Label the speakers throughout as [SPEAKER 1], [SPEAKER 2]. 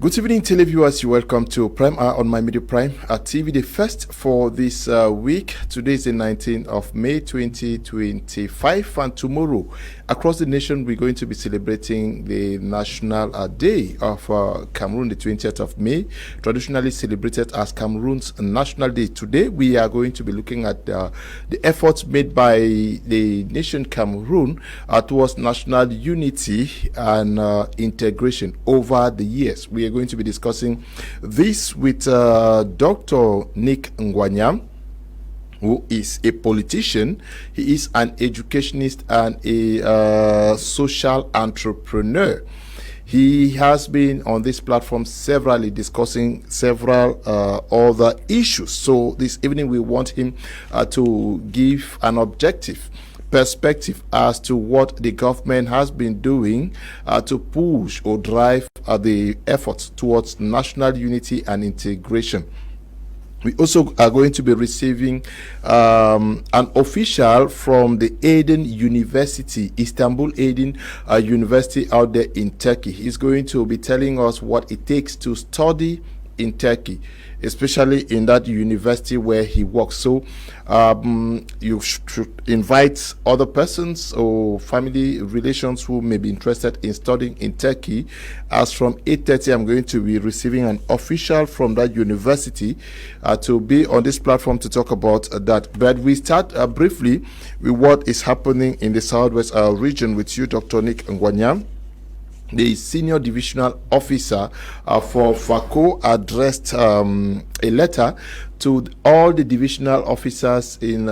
[SPEAKER 1] Good evening, televiewers. You're welcome to Prime Hour on My Media Prime TV, the first for this week. Today is the 19th of May 2025, and tomorrow across the nation we're going to be celebrating the National Day of Cameroon, the 20th of May, traditionally celebrated as Cameroon's National Day. Today we are going to be looking at the efforts made by the nation Cameroon towards national unity and integration over the years. We are going to be discussing this with Dr. Ngwanyam, who is a politician. He is an educationist and a social entrepreneur. He has been on this platform severally discussing several other issues. So this evening we want him to give an objective perspective as to what the government has been doing to push or drive the efforts towards national unity and integration. We also are going to be receiving an official from the Aiden University, Aiden University out there in Turkey. He's going to be telling us what it takes to study in Turkey, especially in that university where he works. So you should invite other persons or family relations who may be interested in studying in Turkey. As from 8:30, I'm going to be receiving an official from that university to be on this platform to talk about that. But we start briefly with what is happening in the Southwest region with you, Dr. Ngwanyam. The senior divisional officer for FACO addressed a letter to all the divisional officers in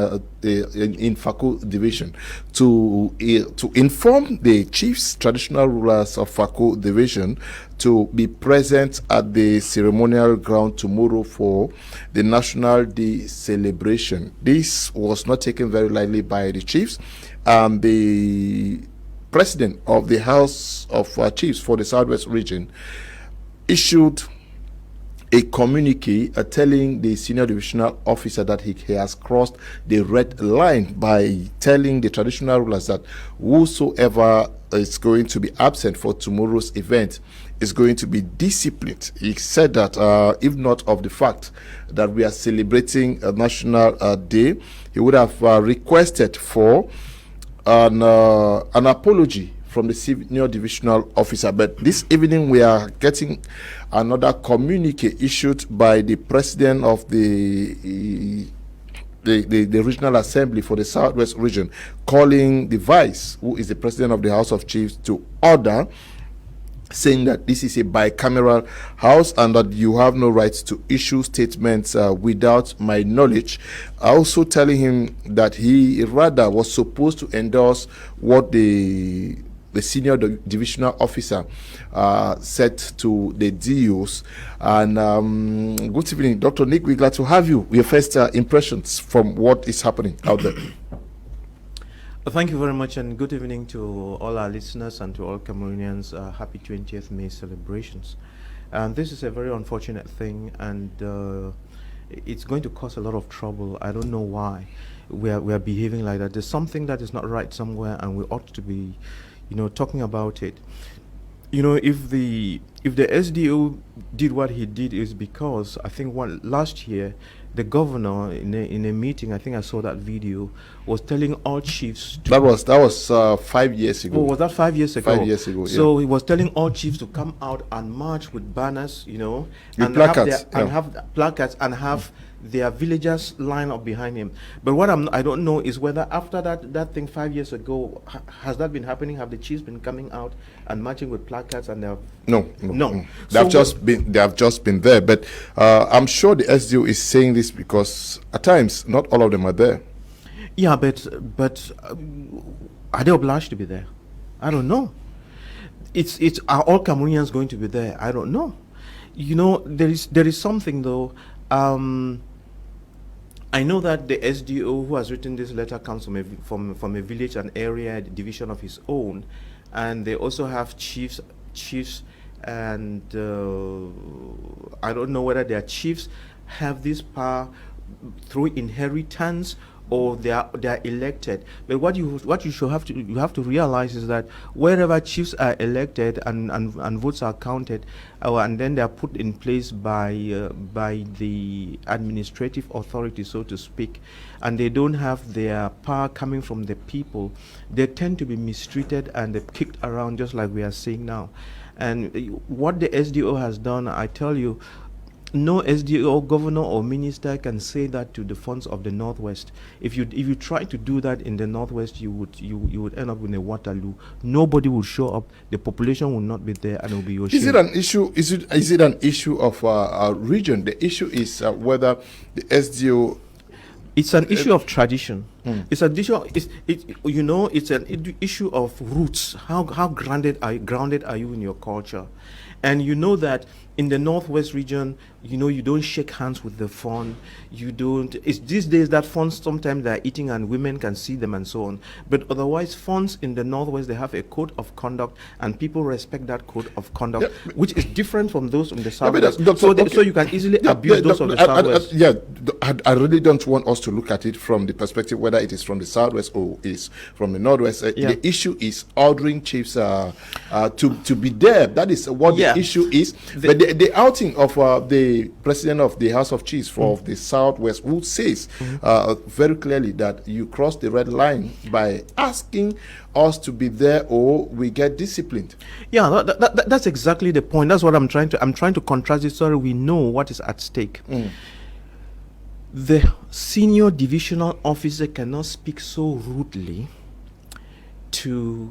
[SPEAKER 1] FACO division to inform the chiefs, traditional rulers of FACO division, to be present at the ceremonial ground tomorrow for the National Day celebration. This was not taken very lightly by the chiefs. The President of the House of Chiefs for the Southwest region issued a communique telling the senior divisional officer that he has crossed the red line by telling the traditional rulers that whosoever is going to be absent for tomorrow's event is going to be disciplined. He said that if not of the fact that we are celebrating a national day, he would have requested for an apology from the senior divisional officer. But this evening we are getting another communique issued by the president of the regional assembly for the Southwest region, calling the vice, who is the president of the House of Chiefs, to order, saying that this is a bicameral house and that you have no right to issue statements without my knowledge. Also telling him that he rather was supposed to endorse what the senior divisional officer said to the DOs. And good evening, Dr. Nick. We're glad to have you. Your first impressions from what is happening out there.
[SPEAKER 2] Thank you very much, and good evening to all our listeners and to all Cameroonians. Happy 20th May celebrations. And this is a very unfortunate thing, and it's going to cause a lot of trouble. I don't know why we are behaving like that. There's something that is not right somewhere, and we ought to be, talking about it. If the SDO did what he did, is because I think last year the governor in a meeting, I think I saw that video, was telling all chiefs
[SPEAKER 1] that was 5 years ago.
[SPEAKER 2] Oh, was that 5 years ago?
[SPEAKER 1] 5 years ago, yeah.
[SPEAKER 2] So he was telling all chiefs to come out and march with banners,
[SPEAKER 1] with
[SPEAKER 2] and
[SPEAKER 1] placards,
[SPEAKER 2] have placards and have their villagers line up behind him. But what I don't know is whether after that thing 5 years ago, has that been happening? Have the chiefs been coming out and marching with placards? And
[SPEAKER 1] no. They have
[SPEAKER 2] So
[SPEAKER 1] just been there. But I'm sure the SDO is saying this because at times not all of them are there.
[SPEAKER 2] Yeah, but are they obliged to be there? I don't know. Are all Cameroonians going to be there? I don't know. There is something though. I know that the SDO who has written this letter comes from a village, an area, the division of his own, and they also have chiefs, and I don't know whether their chiefs have this power through inheritance or they are elected. But what you should have to realize is that wherever chiefs are elected and votes are counted, and then they are put in place by the administrative authority, so to speak, and they don't have their power coming from the people, they tend to be mistreated and they're kicked around, just like we are seeing now. And what the SDO has done, I tell you, no SDO governor or minister can say that to the funds of the Northwest. If you try to do that in the Northwest, you would end up in a Waterloo. Nobody will show up. The population will not be there, and it will be your shame.
[SPEAKER 1] Is it an issue? Is it an issue of our region? The issue is whether the SDO.
[SPEAKER 2] It's an issue of tradition. It's an issue. It's an issue of roots. How grounded are you in your culture? And you know that in the Northwest region, you don't shake hands with the fawn. You don't. It's these days that fawns sometimes they're eating and women can see them and so on. But otherwise, fawns in the Northwest, they have a code of conduct and people respect that code of conduct, which is different from those in the Southwest. So you can easily abuse those of the Southwest.
[SPEAKER 1] I really don't want us to look at it from the perspective whether it is from the Southwest or is from the Northwest. The issue is ordering chiefs to be there. That is what the issue is. But the outing of the president of the House of Chiefs for the Southwest, who says very clearly that you cross the red line by asking us to be there or we get disciplined.
[SPEAKER 2] Yeah, that's exactly the point. That's what I'm trying to contrast it so we know what is at stake. The senior divisional officer cannot speak so rudely to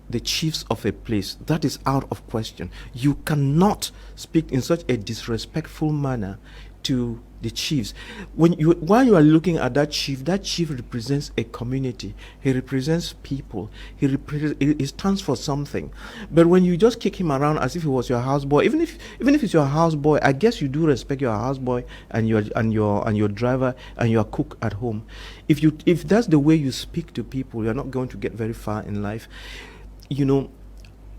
[SPEAKER 2] the chiefs of a place. That is out of question. You cannot speak in such a disrespectful manner to the chiefs. While you are looking at that chief represents a community. He represents people. He stands for something. But when you just kick him around as if he was your houseboy, even if it's your houseboy, I guess you do respect your houseboy and your driver and your cook at home. If that's the way you speak to people, you're not going to get very far in life.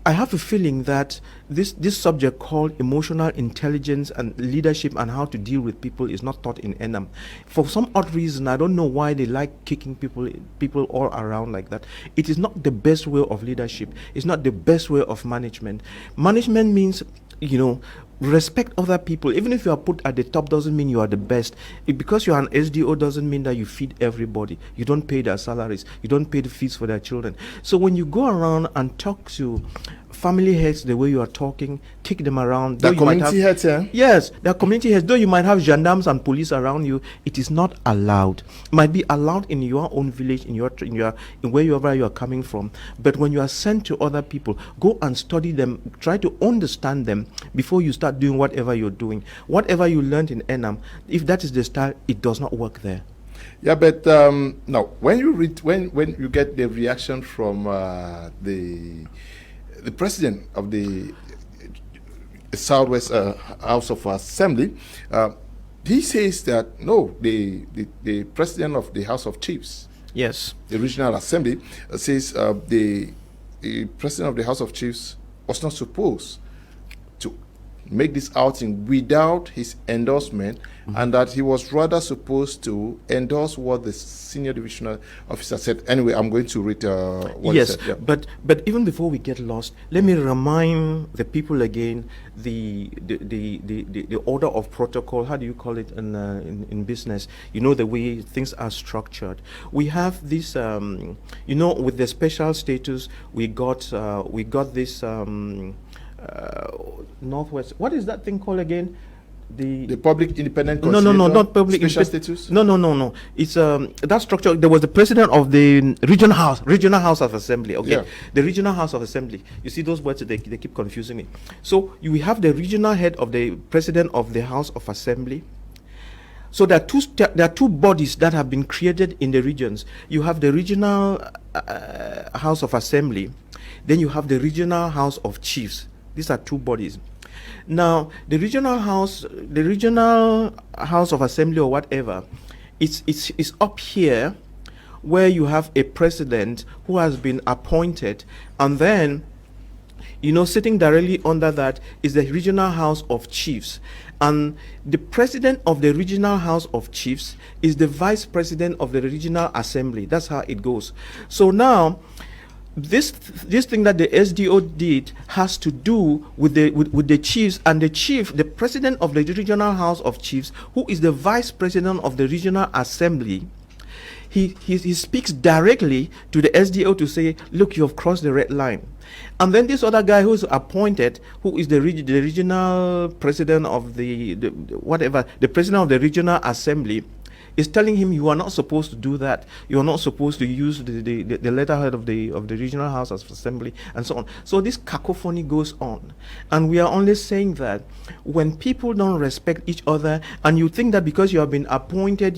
[SPEAKER 2] I have a feeling that this subject called emotional intelligence and leadership and how to deal with people is not taught in ENAM. For some odd reason, I don't know why they like kicking people all around like that. It is not the best way of leadership. It's not the best way of management. Management means, respect other people. Even if you are put at the top doesn't mean you are the best. Because you are an SDO doesn't mean that you feed everybody. You don't pay their salaries. You don't pay the fees for their children. So when you go around and talk to family heads the way you are talking, kick them around.
[SPEAKER 1] The community heads,
[SPEAKER 2] Yes, the community heads. Though you might have gendarmes and police around you, it is not allowed. It might be allowed in your own village, in wherever you are coming from. But when you are sent to other people, go and study them. Try to understand them before you start doing whatever you're doing. Whatever you learned in ENAM, if that is the style, it does not work there.
[SPEAKER 1] Yeah, but now when you get the reaction from the president of the Southwest House of Assembly, he says that no, the president of the House of Chiefs,
[SPEAKER 2] yes,
[SPEAKER 1] the regional assembly, says the president of the House of Chiefs was not supposed to make this outing without his endorsement, and that he was rather supposed to endorse what the senior divisional officer said. Anyway, I'm going to read what he said. Yeah.
[SPEAKER 2] But even before we get lost, let me remind the people again the order of protocol. How do you call it in business? The way things are structured. We have this, with the special status, we got this Northwest. What is that thing called again?
[SPEAKER 1] The public independent
[SPEAKER 2] no, not public
[SPEAKER 1] special status.
[SPEAKER 2] No. It's that structure. There was the president of the regional house of assembly. Okay, the regional house of assembly. You see those words? They keep confusing me. So we have the regional head of the president of the house of assembly. So there are two bodies that have been created in the regions. You have the regional house of assembly, then you have the regional house of chiefs. These are two bodies. Now, the regional house of assembly or whatever, it's up here where you have a president who has been appointed, and then sitting directly under that is the Regional House of Chiefs. And the president of the Regional House of Chiefs is the vice president of the Regional Assembly. That's how it goes. So now, this thing that the SDO did has to do with the chiefs, and the president of the Regional House of Chiefs, who is the vice president of the Regional Assembly, he speaks directly to the SDO to say, look, you have crossed the red line. And then this other guy who's appointed, who is the regional president of the president of the Regional Assembly, is telling him, you are not supposed to do that. You are not supposed to use the letterhead of the Regional House of Assembly, and so on. So this cacophony goes on. And we are only saying that when people don't respect each other, and you think that because you have been appointed,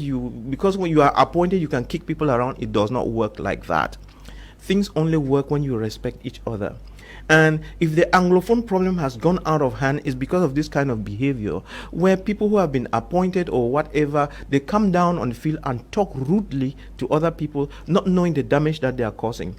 [SPEAKER 2] because when you are appointed, you can kick people around, it does not work like that. Things only work when you respect each other. And if the Anglophone problem has gone out of hand, it's because of this kind of behavior, where people who have been appointed or whatever, they come down on the field and talk rudely to other people, not knowing the damage that they are causing.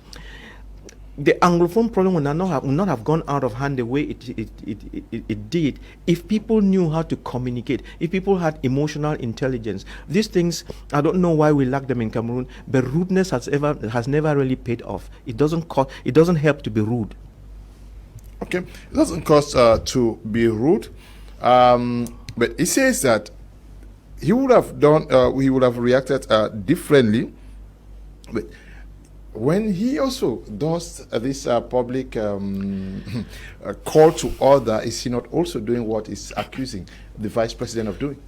[SPEAKER 2] The Anglophone problem would not have gone out of hand the way it did if people knew how to communicate, if people had emotional intelligence. These things, I don't know why we lack them in Cameroon, but rudeness has never really paid off. It doesn't help to be rude.
[SPEAKER 1] Okay, it doesn't cost to be rude, but he says that he would have reacted differently. But when he also does this public call to order, is he not also doing what he's accusing the vice president of doing?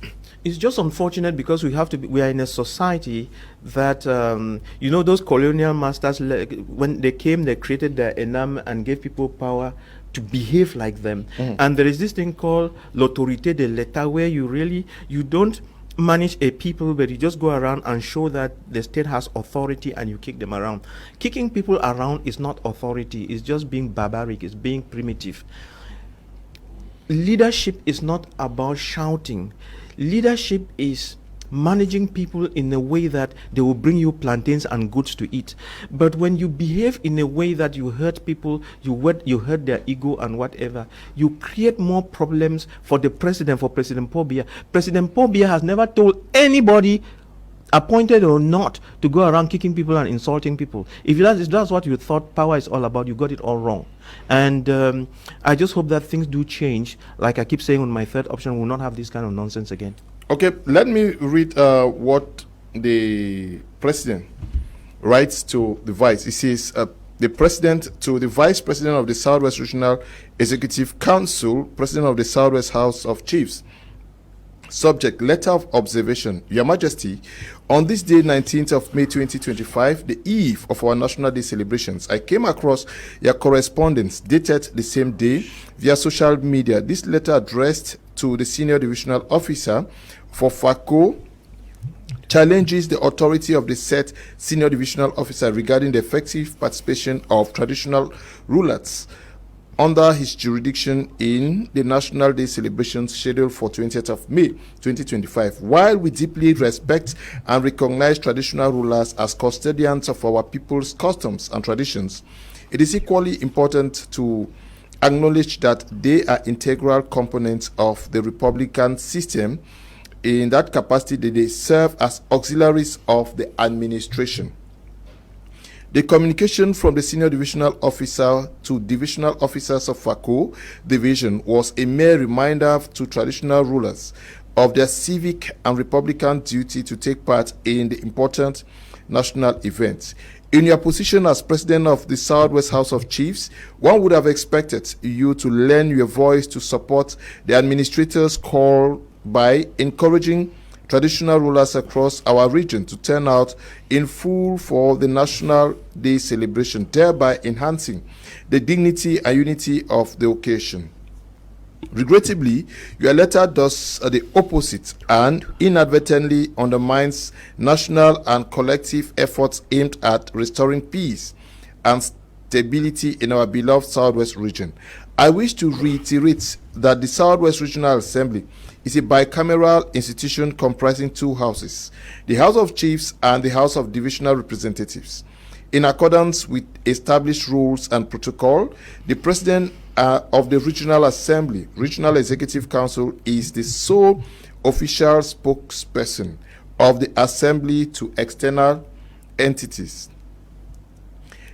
[SPEAKER 2] It's just unfortunate because we are in a society that, those colonial masters, when they came, they created the enam and gave people power to behave like them. And there is this thing called l'autorité de l'État, where you don't manage a people, but you just go around and show that the state has authority and you kick them around. Kicking people around is not authority, it's just being barbaric, it's being primitive. Leadership is not about shouting. Leadership is managing people in a way that they will bring you plantains and goods to eat. But when you behave in a way that you hurt people, you hurt their ego and whatever, you create more problems for the president, for President Paul Biya. President Paul Biya has never told anybody, appointed or not, to go around kicking people and insulting people. If that's what you thought power is all about, you got it all wrong. And I just hope that things do change. Like I keep saying on my third option, we'll not have this kind of nonsense again.
[SPEAKER 1] Okay, let me read what the president writes to the vice. He says, the president to the vice president of the Southwest Regional Executive Council, president of the Southwest House of Chiefs. Subject, letter of observation. Your Majesty, on this day, 19th of May 2025, the eve of our National Day celebrations, I came across your correspondence dated the same day via social media. This letter addressed to the Senior Divisional Officer for FACO challenges the authority of the said Senior Divisional Officer regarding the effective participation of traditional rulers under his jurisdiction in the National Day celebrations scheduled for 20th of May 2025. While we deeply respect and recognize traditional rulers as custodians of our people's customs and traditions, it is equally important to acknowledge that they are integral components of the Republican system. In that capacity, they serve as auxiliaries of the administration. The communication from the Senior Divisional Officer to Divisional Officers of FACO Division was a mere reminder to traditional rulers of their civic and republican duty to take part in the important national events. In your position as President of the Southwest House of Chiefs, one would have expected you to lend your voice to support the administrator's call by encouraging traditional rulers across our region to turn out in full for the National Day celebration, thereby enhancing the dignity and unity of the occasion. Regrettably, your letter does the opposite and inadvertently undermines national and collective efforts aimed at restoring peace and stability in our beloved Southwest region. I wish to reiterate that the Southwest Regional Assembly is a bicameral institution comprising two houses, the House of Chiefs and the House of Divisional Representatives. In accordance with established rules and protocol, the President of the Regional Assembly, Regional Executive Council, is the sole official spokesperson of the Assembly to external entities.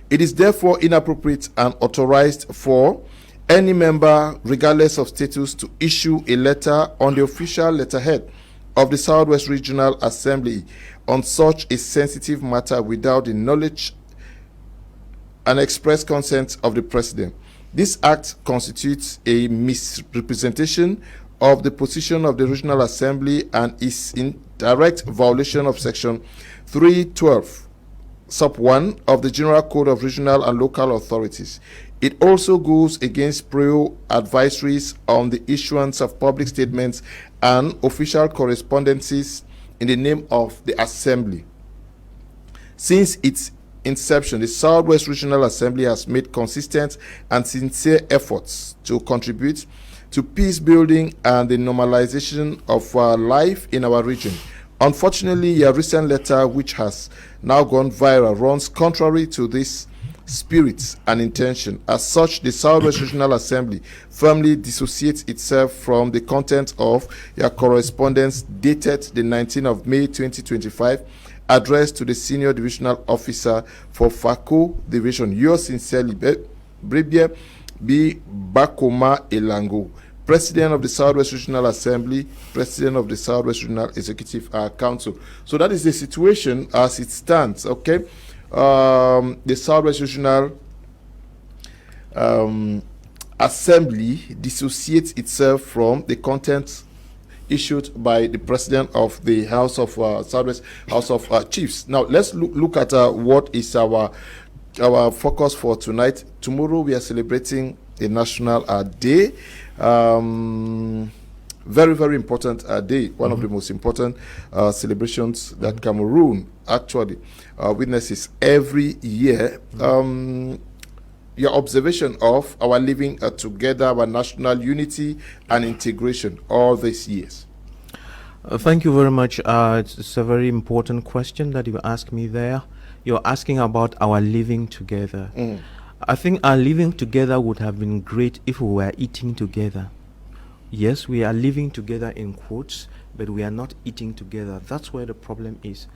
[SPEAKER 1] It is therefore inappropriate and authorized for any member, regardless of status, to issue a letter on the official letterhead of the Southwest Regional Assembly on such a sensitive matter without the knowledge and express consent of the President. This act constitutes a misrepresentation of the position of the Regional Assembly and is in direct violation of Section 312, Sub 1 of the General Code of Regional and Local Authorities. It also goes against prior advisories on the issuance of public statements and official correspondences in the name of the Assembly. Since its inception, the Southwest Regional Assembly has made consistent and sincere efforts to contribute to peace building and the normalization of life in our region. Unfortunately, your recent letter, which has now gone viral, runs contrary to this spirit and intention. As such, the Southwest Regional Assembly firmly dissociates itself from the content of your correspondence dated the 19th of May 2025, addressed to the Senior Divisional Officer for FACO Division. Yours sincerely, Bribie B. Bakoma Elango, President of the Southwest Regional Assembly, President of the Southwest Regional Executive Council. So that is the situation as it stands, okay? The Southwest Regional Assembly dissociates itself from the content issued by the President of the House of Southwest House of Chiefs. Now, let's look at what is our focus for tonight. Tomorrow, we are celebrating a national day. Very, very important day. One of the most important celebrations that Cameroon actually witnesses every year. Your observation of our living together, our national unity and integration all these years.
[SPEAKER 2] Thank you very much. It's a very important question that you asked me there. You're asking about our living together. I think our living together would have been great if we were eating together. Yes, we are living together in quotes, but we are not eating together. That's where the problem is.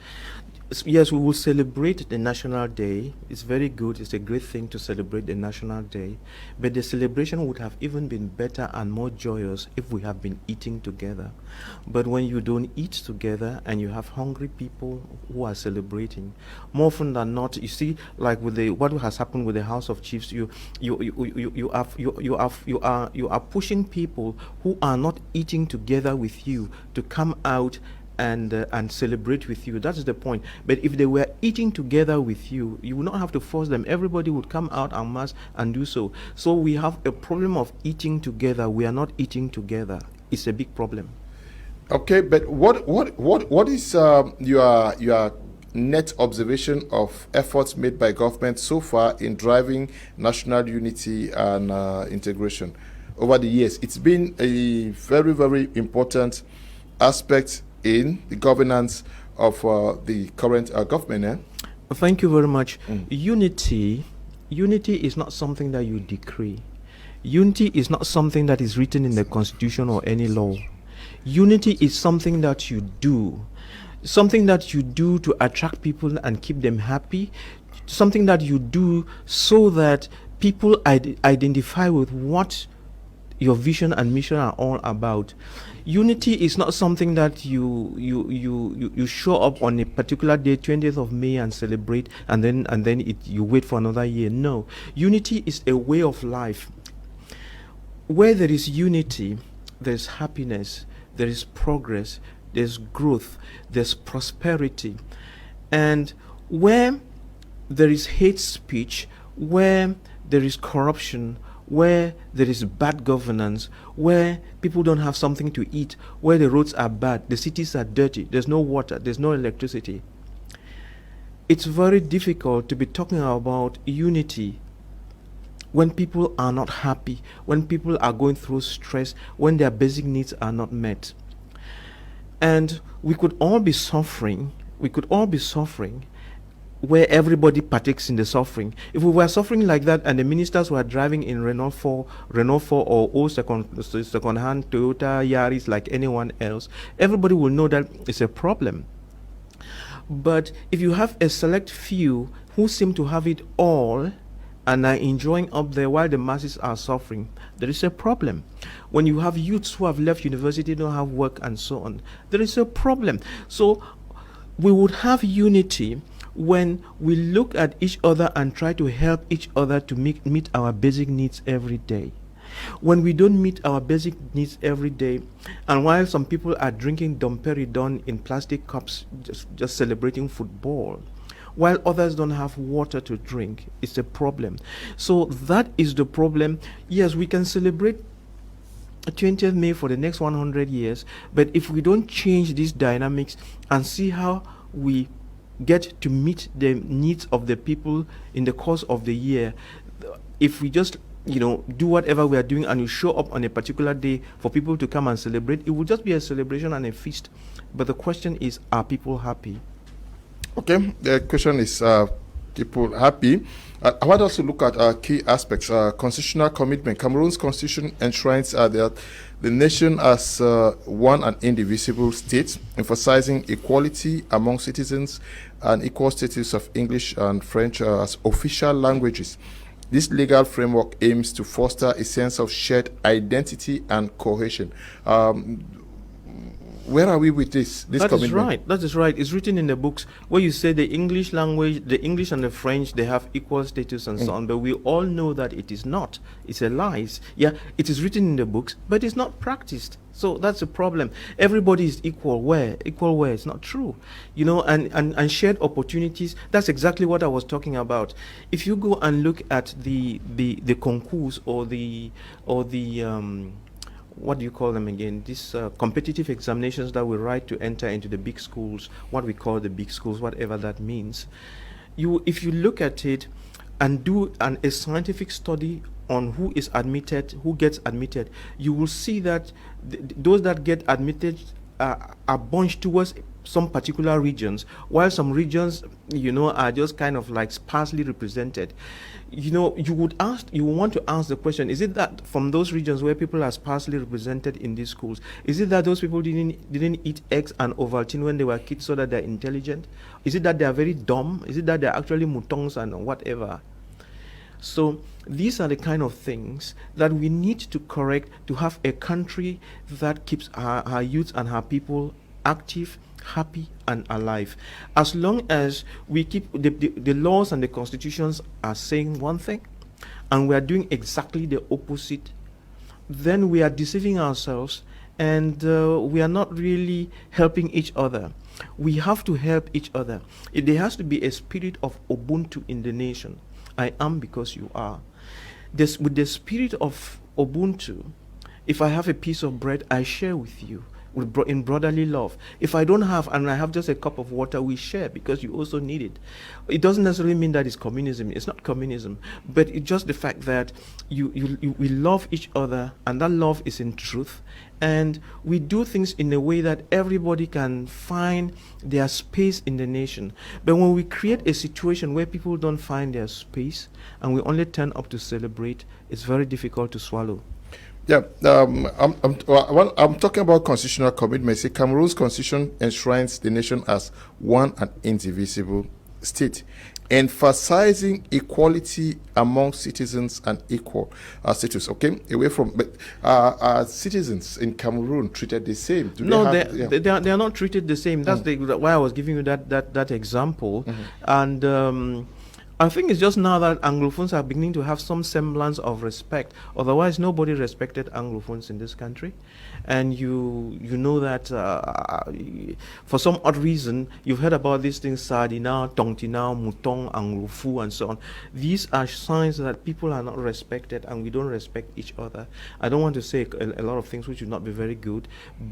[SPEAKER 2] Yes, we will celebrate the National Day. It's very good. It's a great thing to celebrate the National Day. But the celebration would have even been better and more joyous if we have been eating together. But when you don't eat together and you have hungry people who are celebrating, more often than not, you see, like with what has happened with the House of Chiefs, you are pushing people who are not eating together with you to come out and celebrate with you. That's the point. But if they were eating together with you, you would not have to force them. Everybody would come out en masse and do so. So we have a problem of eating together. We are not eating together. It's a big problem.
[SPEAKER 1] Okay, but what is your net observation of efforts made by government so far in driving national unity and integration over the years? It's been a very, very important aspect in the governance of the current government.
[SPEAKER 2] Thank you very much. Unity is not something that you decree. Unity is not something that is written in the constitution or any law. Unity is something that you do. Something that you do to attract people and keep them happy. Something that you do so that people identify with what your vision and mission are all about. Unity is not something that you show up on a particular day, 20th of May, and celebrate, and then you wait for another year. No, unity is a way of life. Where there is unity, there's happiness, there is progress, there's growth, there's prosperity. And where there is hate speech, where there is corruption, where there is bad governance, where people don't have something to eat, where the roads are bad, the cities are dirty, there's no water, there's no electricity. It's very difficult to be talking about unity when people are not happy, when people are going through stress, when their basic needs are not met. And we could all be suffering where everybody partakes in the suffering. If we were suffering like that and the ministers were driving in Renault 4 or old second-hand Toyota Yaris like anyone else, everybody will know that it's a problem. But if you have a select few who seem to have it all and are enjoying up there while the masses are suffering, there is a problem. When you have youths who have left university, don't have work and so on, there is a problem. So we would have unity when we look at each other and try to help each other to meet our basic needs every day. When we don't meet our basic needs every day, and while some people are drinking domperidone in plastic cups, just celebrating football, while others don't have water to drink, it's a problem. So that is the problem. Yes, we can celebrate 20th May for the next 100 years, but if we don't change these dynamics and see how we get to meet the needs of the people in the course of the year, if we just do whatever we are doing and you show up on a particular day for people to come and celebrate, it will just be a celebration and a feast. But the question is, are people happy?
[SPEAKER 1] Okay, the question is, people happy? I want us to look at key aspects. Constitutional commitment. Cameroon's constitution enshrines that the nation as one and indivisible state, emphasizing equality among citizens and equal status of English and French as official languages. This legal framework aims to foster a sense of shared identity and cohesion. Where are we with this commitment?
[SPEAKER 2] That is right. It's written in the books where you say the English language, the English and the French, they have equal status and so on. But we all know that it is not. It's a lie. Yeah, it is written in the books, but it's not practiced. So that's a problem. Everybody is equal. Where? Equal where? It's not true. And shared opportunities, that's exactly what I was talking about. If you go and look at the concours or the what do you call them again? These competitive examinations that we write to enter into the big schools, what we call the big schools, whatever that means. If you look at it and do a scientific study on who is admitted, who gets admitted, you will see that those that get admitted are bunched towards some particular regions, while some regions, are just kind of like sparsely represented. You would want to ask the question, is it that from those regions where people are sparsely represented in these schools, is it that those people didn't eat eggs and Ovaltine when they were kids so that they're intelligent? Is it that they are very dumb? Is it that they're actually mutongs and whatever? So these are the kind of things that we need to correct to have a country that keeps her youth and her people active, happy and alive. As long as we keep the laws and the constitutions are saying one thing and we are doing exactly the opposite, then we are deceiving ourselves and we are not really helping each other. We have to help each other. There has to be a spirit of Ubuntu in the nation. I am because you are. With the spirit of Ubuntu, if I have a piece of bread, I share with you in brotherly love. If I don't have, and I have just a cup of water, we share because you also need it. It doesn't necessarily mean that it's communism. It's not communism, but it's just the fact that we love each other, and that love is in truth, and we do things in a way that everybody can find their space in the nation. But when we create a situation where people don't find their space and we only turn up to celebrate, it's very difficult to swallow.
[SPEAKER 1] Yeah, I'm talking about constitutional commitment. See, Cameroon's constitution enshrines the nation as one and indivisible state, emphasizing equality among citizens and equal status. Okay, away from, but are citizens in Cameroon treated the same?
[SPEAKER 2] They are not treated the same. That's why I was giving you that example, and. I think it's just now that Anglophones are beginning to have some semblance of respect. Otherwise, nobody respected Anglophones in this country. And you know that for some odd reason, you've heard about these things, Sardina, Tongtina, Mutong, Anglofu, and so on. These are signs that people are not respected and we don't respect each other. I don't want to say a lot of things which would not be very good,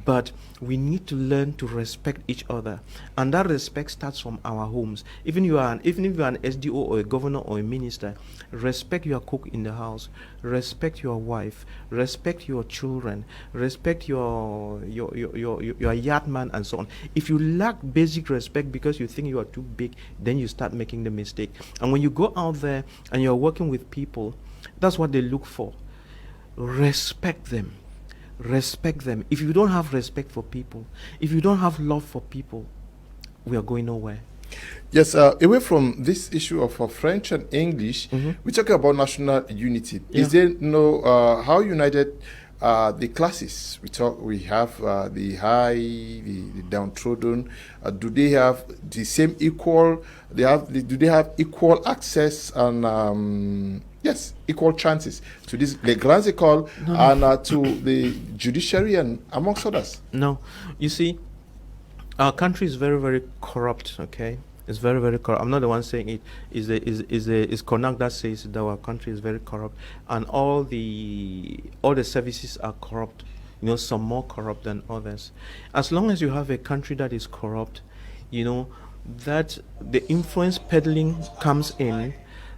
[SPEAKER 2] but we need to learn to respect each other. And that respect starts from our homes. Even if you are an SDO or or a governor or a minister, respect your cook in the house, respect your wife, respect your children, respect your yard man, and so on. If you lack basic respect because you think you are too big, then you start making the mistake. And when you go out there and you're working with people, that's what they look for. Respect them. Respect them. If you don't have respect for people, if you don't have love for people, we are going nowhere.
[SPEAKER 1] Yes, away from this issue of French and English, we're talking about national unity.
[SPEAKER 2] Yeah.
[SPEAKER 1] Is there no how united the classes? We have the high, the downtrodden. Do they have the same equal? Do they have equal access and yes, equal chances to this the Grand École and to the judiciary and amongst others?
[SPEAKER 2] No, you see, our country is very, very corrupt. Okay, it's very, very corrupt. I'm not the one saying it. Is Konak that says that our country is very corrupt, and all the services are corrupt. You know, some more corrupt than others. As long as you have a country that is corrupt, you know that the influence peddling comes in.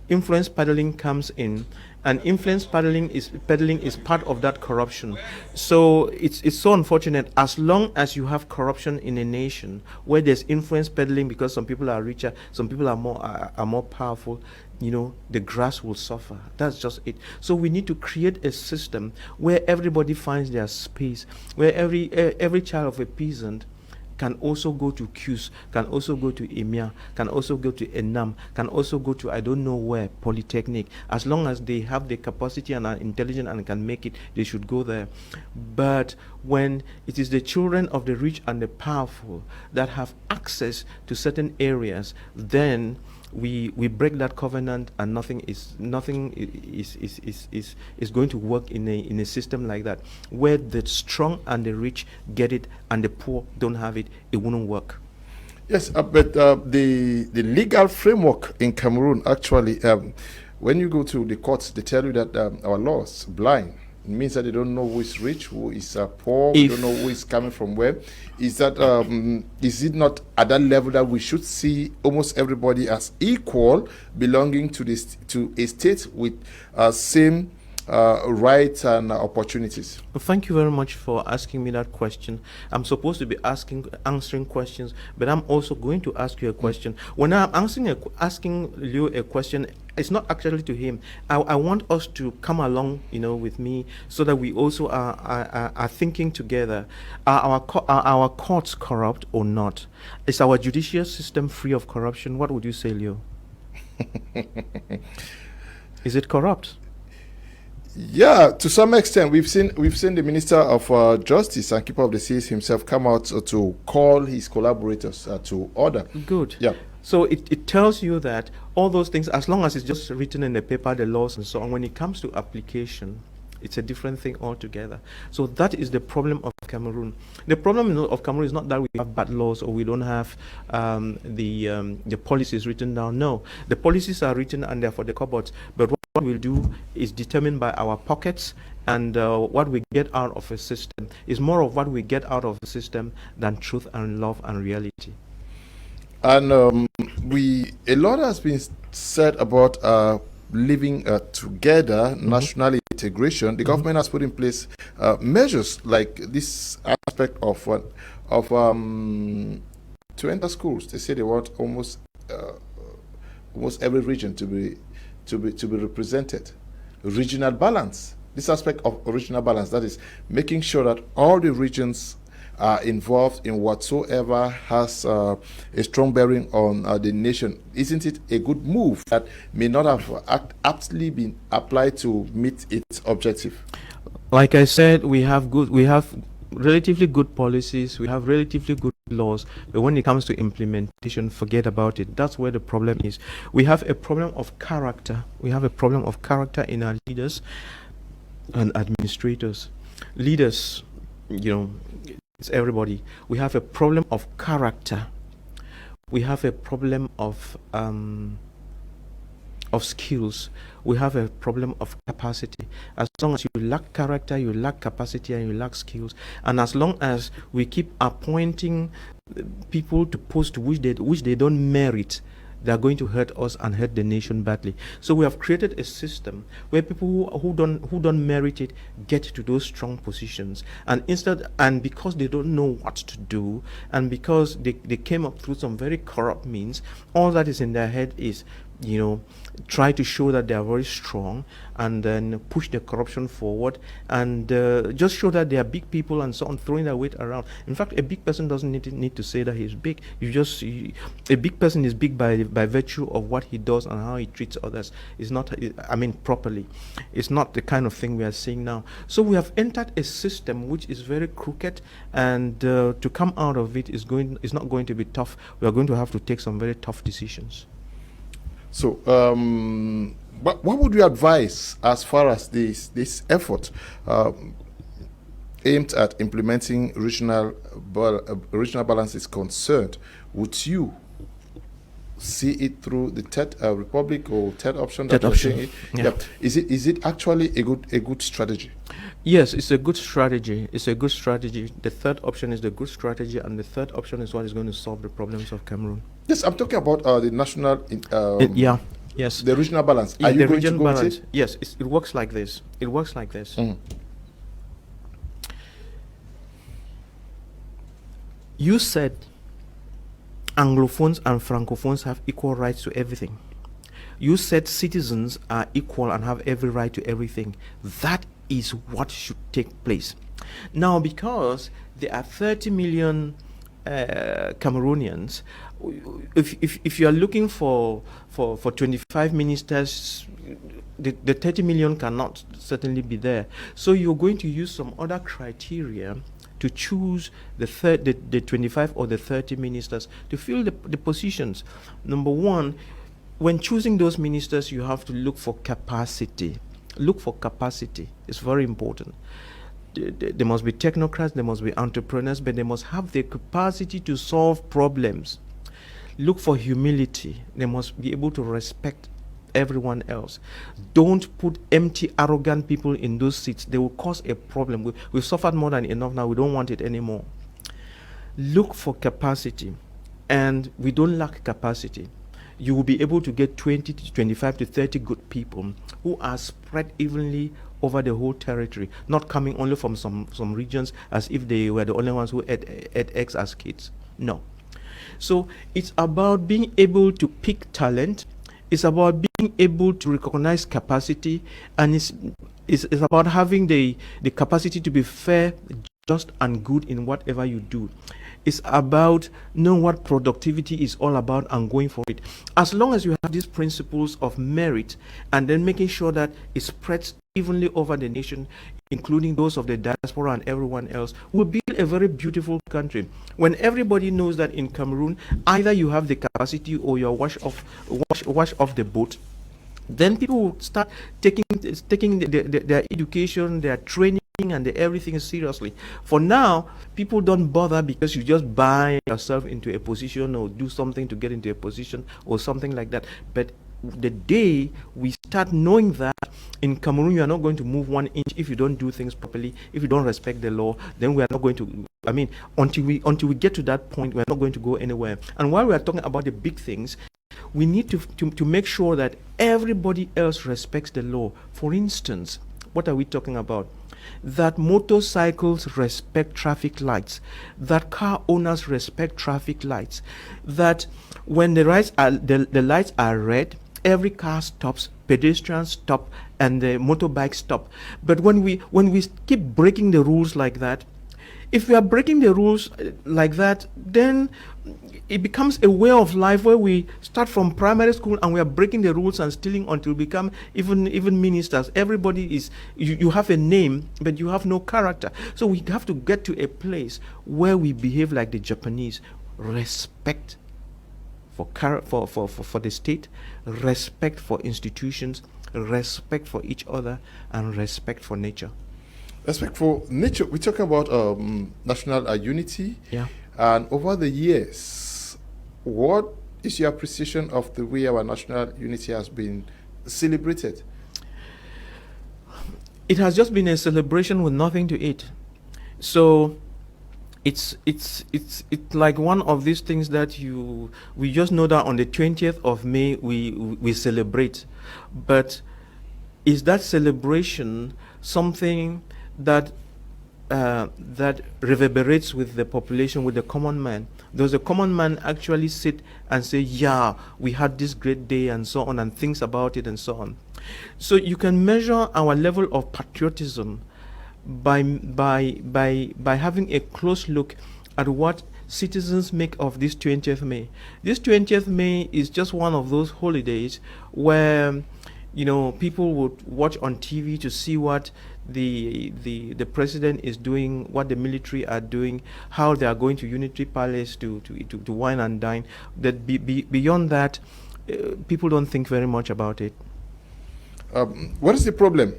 [SPEAKER 2] Influence peddling comes in, and influence peddling is part of that corruption. So it's so unfortunate. As long as you have corruption in a nation where there's influence peddling because some people are richer, some people are more powerful, you know, the grass will suffer. That's just it. So we need to create a system where everybody finds their space, where every child of a peasant can also go to QS, can also go to EMIA, can also go to ENAM, can also go to I don't know where, Polytechnic. As long as they have the capacity and are intelligent and can make it, they should go there. But when it is the children of the rich and the powerful that have access to certain areas, then we break that covenant, and nothing is going to work in a system like that, where the strong and the rich get it and the poor don't have it. It wouldn't work.
[SPEAKER 1] Yes, but the legal framework in Cameroon actually, when you go to the courts, they tell you that our law is blind. It means that they don't know who is rich, who is poor, they don't know who is coming from where. Is that is it not at that level that we should see almost everybody as equal, belonging to a state with same rights and opportunities?
[SPEAKER 2] Well, thank you very much for asking me that question. I'm supposed to be answering questions, but I'm also going to ask you a question. When I'm asking you a question, it's not actually to him. I want us to come along, you know, with me, so that we also are thinking together. Are our courts corrupt or not? Is our judicial system free of corruption? What would you say, Leo? Is it corrupt?
[SPEAKER 1] Yeah, to some extent, we've seen the Minister of Justice and Keeper of the Seas himself come out to call his collaborators to order.
[SPEAKER 2] Good.
[SPEAKER 1] Yeah.
[SPEAKER 2] So it tells you that all those things, as long as it's just written in the paper, the laws and so on, when it comes to application, it's a different thing altogether. So that is the problem of Cameroon. The problem of Cameroon is not that we have bad laws or we don't have the policies written down. No, the policies are written and they're for the cupboards. But what we'll do is determined by our pockets, and what we get out of a system is more of what we get out of a system than truth and love and reality.
[SPEAKER 1] And a lot has been said about living together, national integration. The government has put in place measures like this aspect of to enter schools. They say they want almost every region to be represented. Regional balance. This aspect of regional balance, that is making sure that all the regions are involved in whatsoever has a strong bearing on the nation. Isn't it a good move that may not have aptly been applied to meet its objective?
[SPEAKER 2] Like I said, we have relatively good policies, we have relatively good laws, but when it comes to implementation, forget about it. That's where the problem is. We have a problem of character. We have a problem of character in our leaders and administrators. Leaders, you know, it's everybody. We have a problem of character. We have a problem of skills. We have a problem of capacity. As long as you lack character, you lack capacity, and you lack skills, and as long as we keep appointing people to posts which they don't merit, they are going to hurt us and hurt the nation badly. So we have created a system where people who don't merit it get to those strong positions, and because they don't know what to do, and because they came up through some very corrupt means, all that is in their head is, try to show that they are very strong, and then push the corruption forward, and just show that they are big people and so on, throwing their weight around. In fact, a big person doesn't need to say that he's big. A big person is big by virtue of what he does and how he treats others. It's not, properly. It's not the kind of thing we are seeing now. So we have entered a system which is very crooked, and to come out of it is not going to be tough. We are going to have to take some very tough decisions.
[SPEAKER 1] So, what would you advise as far as this effort aimed at implementing regional balance is concerned? Would you see it through the third republic or third option?
[SPEAKER 2] Third option. Yeah.
[SPEAKER 1] Yep. Is it actually a good strategy?
[SPEAKER 2] Yes, it's a good strategy. It's a good strategy. The third option is the good strategy, and the third option is what is going to solve the problems of Cameroon.
[SPEAKER 1] Yes, I'm talking about the national.
[SPEAKER 2] Yes.
[SPEAKER 1] The regional balance.
[SPEAKER 2] Yeah,
[SPEAKER 1] Are you going
[SPEAKER 2] to
[SPEAKER 1] go
[SPEAKER 2] balance?
[SPEAKER 1] with it?
[SPEAKER 2] Yes, it works like this. It works like this. You said Anglophones and Francophones have equal rights to everything. You said citizens are equal and have every right to everything. That is what should take place. Now, because there are 30 million Cameroonians, if you are looking for 25 ministers, the 30 million cannot certainly be there. So you're going to use some other criteria to choose the 25 or the 30 ministers to fill the positions. Number one, when choosing those ministers, you have to look for capacity. Look for capacity. It's very important. There must be technocrats, there must be entrepreneurs, but they must have the capacity to solve problems. Look for humility. They must be able to respect everyone else. Don't put empty, arrogant people in those seats. They will cause a problem. We've suffered more than enough now. We don't want it anymore. Look for capacity, and we don't lack capacity. You will be able to get 20 to 25 to 30 good people who are spread evenly over the whole territory, not coming only from some regions as if they were the only ones who ate eggs as kids. No. So it's about being able to pick talent. It's about being able to recognize capacity, and it's about having the capacity to be fair, just, and good in whatever you do. It's about knowing what productivity is all about and going for it. As long as you have these principles of merit, and then making sure that it spreads evenly over the nation, including those of the diaspora and everyone else, we'll build a very beautiful country. When everybody knows that in Cameroon, either you have the capacity or you're wash off the boat, then people will start taking their education, their training, and everything seriously. For now, people don't bother because you just buy yourself into a position or do something to get into a position or something like that. But the day we start knowing that in Cameroon you are not going to move 1 inch if you don't do things properly, if you don't respect the law, then we are not going to, until we get to that point, we are not going to go anywhere. And while we are talking about the big things, we need to make sure that everybody else respects the law. For instance, what are we talking about? That motorcycles respect traffic lights, that car owners respect traffic lights, that when the lights are red, every car stops, pedestrians stop, and the motorbikes stop. But when we keep breaking the rules like that, if we are breaking the rules like that, then it becomes a way of life where we start from primary school and we are breaking the rules and stealing until we become even ministers. Everybody is, you have a name, but you have no character. So we have to get to a place where we behave like the Japanese. Respect for the state, respect for institutions, respect for each other, and respect for nature.
[SPEAKER 1] Respect for nature. We're talking about national unity.
[SPEAKER 2] Yeah.
[SPEAKER 1] And over the years, what is your appreciation of the way our national unity has been celebrated?
[SPEAKER 2] It has just been a celebration with nothing to eat. So It's like one of these things that we just know that on the 20th of May we celebrate, but is that celebration something that that reverberates with the population, with the common man? Does the common man actually sit and say, yeah, we had this great day and so on, and thinks about it and so on? So you can measure our level of patriotism by having a close look at what citizens make of this 20th May. This 20th May is just one of those holidays where people would watch on TV to see what the president is doing, what the military are doing, how they are going to Unity Palace to wine and dine. That beyond that, people don't think very much about it.
[SPEAKER 1] What is the problem?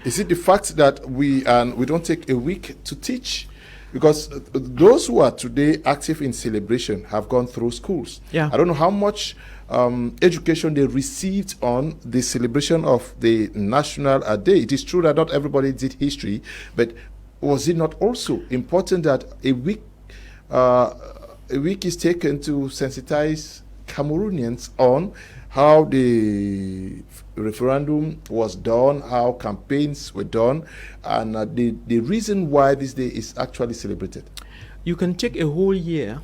[SPEAKER 1] Is it the fact that we don't take a week to teach? Because those who are today active in celebration have gone through schools.
[SPEAKER 2] Yeah.
[SPEAKER 1] I don't know how much education they received on the celebration of the National Day. It is true that not everybody did history, but was it not also important that a week is taken to sensitize Cameroonians on how the referendum was done, how campaigns were done, and the reason why this day is actually celebrated?
[SPEAKER 2] You can take a whole year.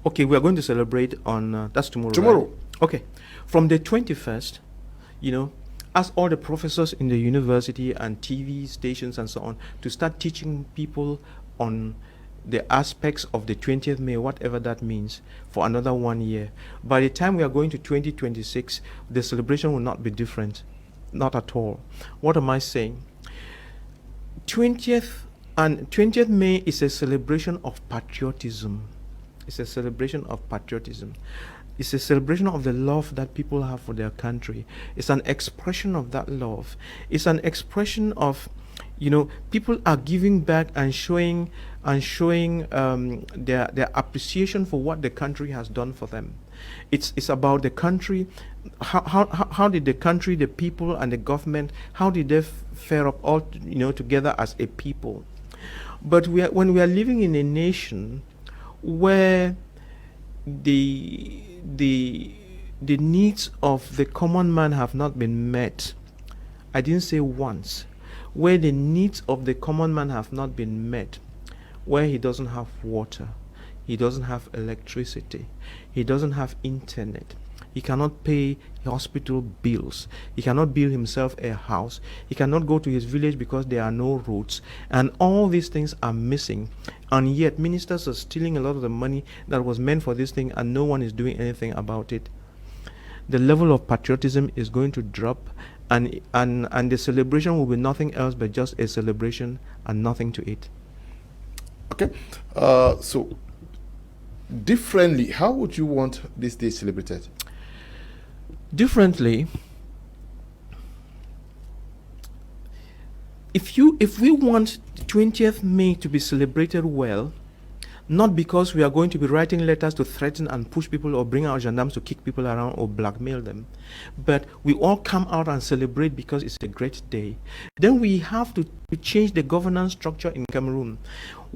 [SPEAKER 2] Okay, we are going to celebrate on, that's tomorrow.
[SPEAKER 1] Tomorrow.
[SPEAKER 2] Right? Okay. From the 21st, ask all the professors in the university and TV stations and so on to start teaching people on the aspects of the 20th May, whatever that means, for another 1 year. By the time we are going to 2026, the celebration will not be different. Not at all. What am I saying? 20th May is a celebration of patriotism. It's a celebration of patriotism. It's a celebration of the love that people have for their country. It's an expression of that love. It's an expression of, people are giving back and showing their appreciation for what the country has done for them. It's about the country. How did the country, the people, and the government, how did they fare up all together as a people? But when we are living in a nation where the needs of the common man have not been met, I didn't say once, where the needs of the common man have not been met, where he doesn't have water, he doesn't have electricity, he doesn't have internet, he cannot pay hospital bills, he cannot build himself a house, he cannot go to his village because there are no roads, and all these things are missing. And yet ministers are stealing a lot of the money that was meant for this thing, and no one is doing anything about it. The level of patriotism is going to drop, and the celebration will be nothing else but just a celebration and nothing to it.
[SPEAKER 1] Okay. So differently, how would you want this day celebrated?
[SPEAKER 2] Differently, if we want 20th May to be celebrated well, not because we are going to be writing letters to threaten and push people or bring out gendarmes to kick people around or blackmail them, but we all come out and celebrate because it's a great day, then we have to change the governance structure in Cameroon.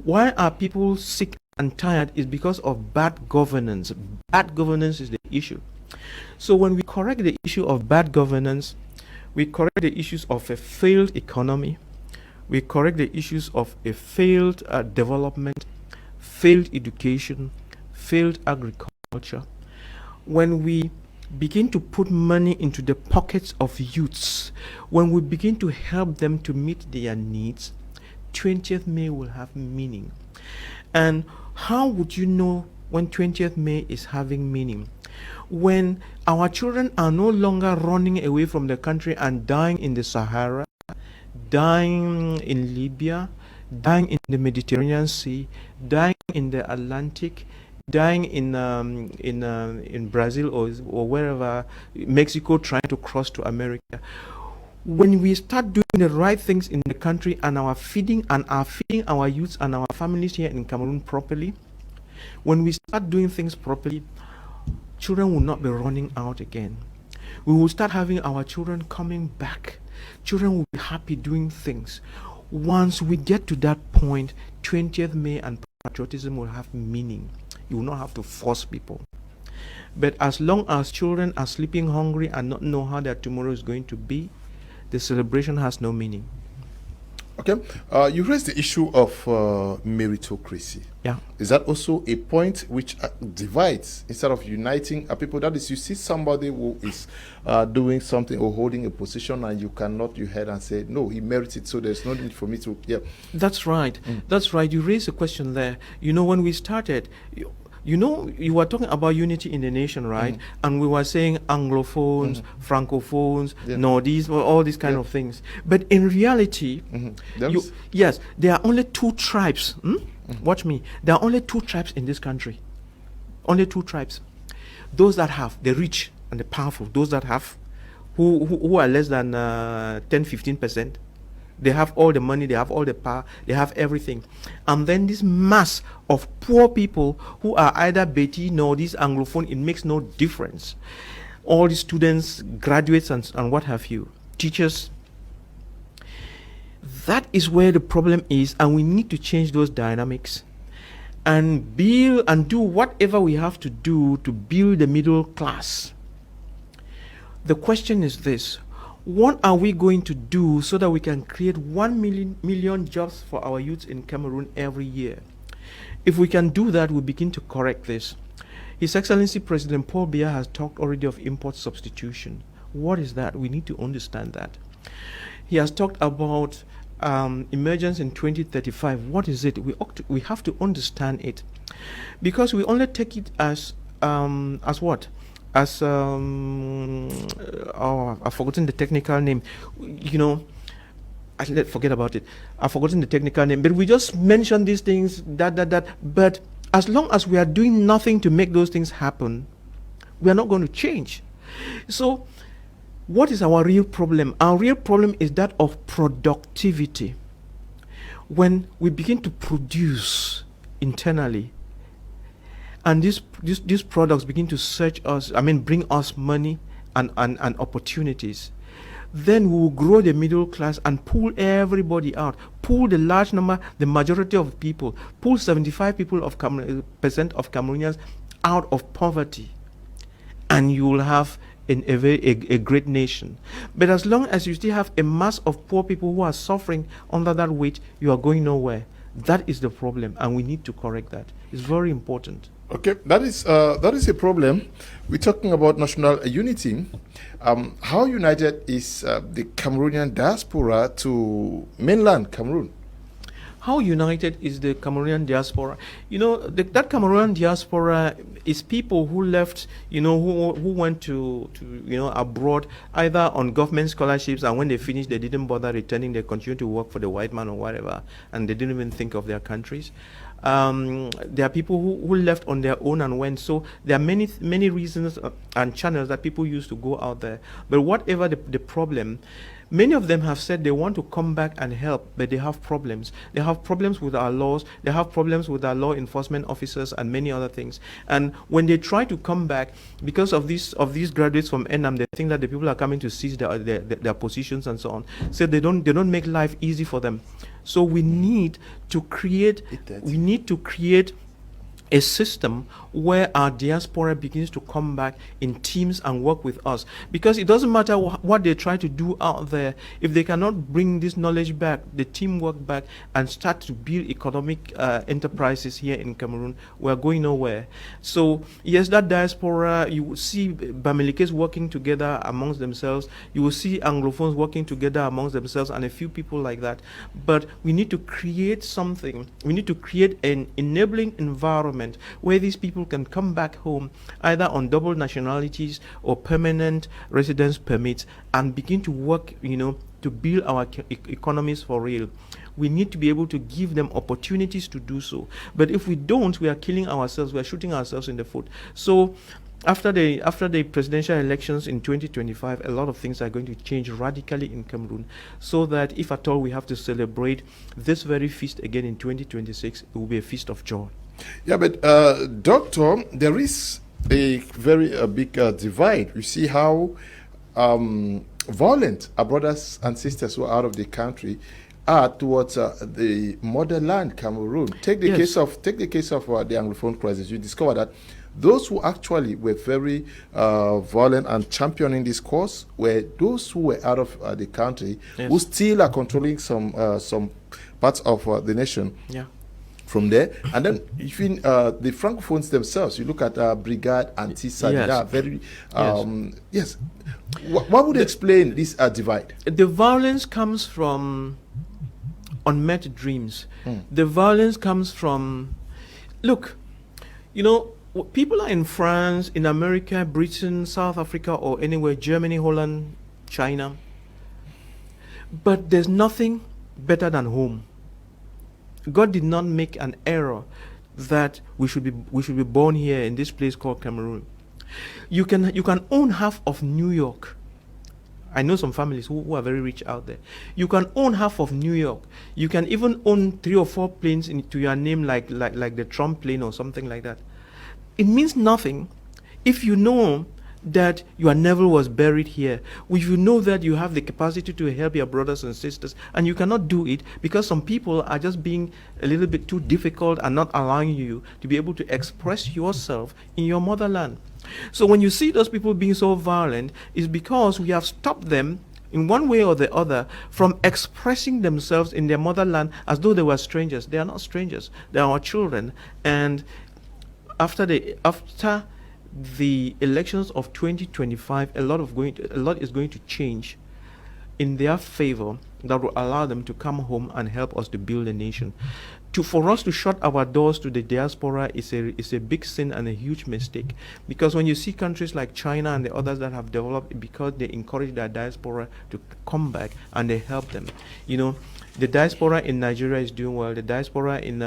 [SPEAKER 2] Why are people sick and tired? Is because of bad governance. Bad governance is the issue. So when we correct the issue of bad governance, we correct the issues of a failed economy, we correct the issues of a failed development, failed education, failed agriculture. When we begin to put money into the pockets of youths, when we begin to help them to meet their needs, 20th May will have meaning. And how would you know when 20th May is having meaning? When our children are no longer running away from the country and dying in the Sahara, dying in Libya, dying in the Mediterranean Sea, dying in the Atlantic, dying in Brazil or wherever, Mexico, trying to cross to America. When we start doing the right things in the country and are feeding our youths and our families here in Cameroon properly, when we start doing things properly, children will not be running out again. We will start having our children coming back. Children will be happy doing things. Once we get to that point, 20th May and patriotism will have meaning. You will not have to force people. But as long as children are sleeping hungry and not know how their tomorrow is going to be, the celebration has no meaning.
[SPEAKER 1] Okay. You raised the issue of meritocracy.
[SPEAKER 2] Yeah.
[SPEAKER 1] Is that also a point which divides instead of uniting people? That is, you see somebody who is doing something or holding a position, and you cannot your head and say, no, he merits it, so there's no need for me to. Yeah.
[SPEAKER 2] That's right. That's right. You raised a question there. You know, when we started, you were talking about unity in the nation, right? And we were saying Anglophones, Francophones, Nordies, all these kind of things. But in reality, yes, there are only two tribes. Watch me. There are only two tribes in this country. Only two tribes. Those that have the rich and the powerful. Those that have, who are less than 10-15%. They have all the money, they have all the power, they have everything. And then this mass of poor people who are either Beti, Nordis, Anglophone, it makes no difference. All the students, graduates, and what have you, teachers. That is where the problem is, and we need to change those dynamics and build and do whatever we have to do to build the middle class. The question is this: what are we going to do so that we can create 1 million jobs for our youths in Cameroon every year? If we can do that, we begin to correct this. His Excellency President Paul Biya has talked already of import substitution. What is that? We need to understand that. He has talked about emergence in 2035. What is it? We have to understand it, because we only take it as what? As I've forgotten the technical name. You know, forget about it. I've forgotten the technical name. But we just mention these things, that. But as long as we are doing nothing to make those things happen, we are not going to change. So, what is our real problem? Our real problem is that of productivity. When we begin to produce internally, and these products begin to bring us money and opportunities, then we will grow the middle class and pull everybody out. Pull the large number, the majority of people, pull 75% of Cameroonians out of poverty. And you will have a great nation. But as long as you still have a mass of poor people who are suffering under that weight, you are going nowhere. That is the problem, and we need to correct that. It's very important.
[SPEAKER 1] Okay, that is a problem. We're talking about national unity. How united is the Cameroonian diaspora to mainland Cameroon?
[SPEAKER 2] How united is the Cameroonian diaspora? You know, that Cameroonian diaspora is people who left, who went to abroad, either on government scholarships, and when they finished, they didn't bother returning. They continued to work for the white man or whatever, and they didn't even think of their countries. There are people who left on their own and went. So there are many reasons and channels that people use to go out there. But whatever the problem, many of them have said they want to come back and help, but they have problems. They have problems with our laws. They have problems with our law enforcement officers and many other things. And when they try to come back, because of these graduates from NAM, they think that the people are coming to seize their positions and so on. So they don't make life easy for them. So we need to create a system where our diaspora begins to come back in teams and work with us. Because it doesn't matter what they try to do out there, if they cannot bring this knowledge back, the teamwork back, and start to build economic enterprises here in Cameroon, we're going nowhere. So yes, that diaspora, you will see Bamilikes working together amongst themselves, you will see Anglophones working together amongst themselves, and a few people like that. But we need to create something. We need to create an enabling environment where these people can come back home either on double nationalities or permanent residence permits and begin to work, to build our economies for real. We need to be able to give them opportunities to do so. But if we don't, we are killing ourselves, we are shooting ourselves in the foot. So after the presidential elections in 2025, a lot of things are going to change radically in Cameroon, so that if at all we have to celebrate this very feast again in 2026, it will be a feast of joy.
[SPEAKER 1] Yeah, but Doctor, there is a very big divide. You see how violent our brothers and sisters who are out of the country are towards the motherland, Cameroon. Take the case of the Anglophone crisis. You discover that those who actually were very violent and championing this cause were those who were out of the country, who still are controlling some parts of the nation.
[SPEAKER 2] Yeah.
[SPEAKER 1] From there, and then even the Francophones themselves, you look at Brigade and TISA, they are very, What would explain this divide?
[SPEAKER 2] The violence comes from unmet dreams. The violence comes from, look, you know, people are in France, in America, Britain, South Africa, or anywhere, Germany, Holland, China, but there's nothing better than home. God did not make an error that we should be born here in this place called Cameroon. You can own half of New York. I know some families who are very rich out there. You can own half of New York. You can even own 3 or 4 planes to your name, like the Trump plane or something like that. It means nothing if you know that your navel was buried here, if you know that you have the capacity to help your brothers and sisters, and you cannot do it because some people are just being a little bit too difficult and not allowing you to be able to express yourself in your motherland. So when you see those people being so violent, it's because we have stopped them in one way or the other from expressing themselves in their motherland as though they were strangers. They are not strangers. They are our children. And after the elections of 2025, a lot is going to change in their favor that will allow them to come home and help us to build a nation. For us to shut our doors to the diaspora is a big sin and a huge mistake, because when you see countries like China and the others that have developed because they encourage their diaspora to come back and they help them. You know, the diaspora in Nigeria is doing well. The diaspora in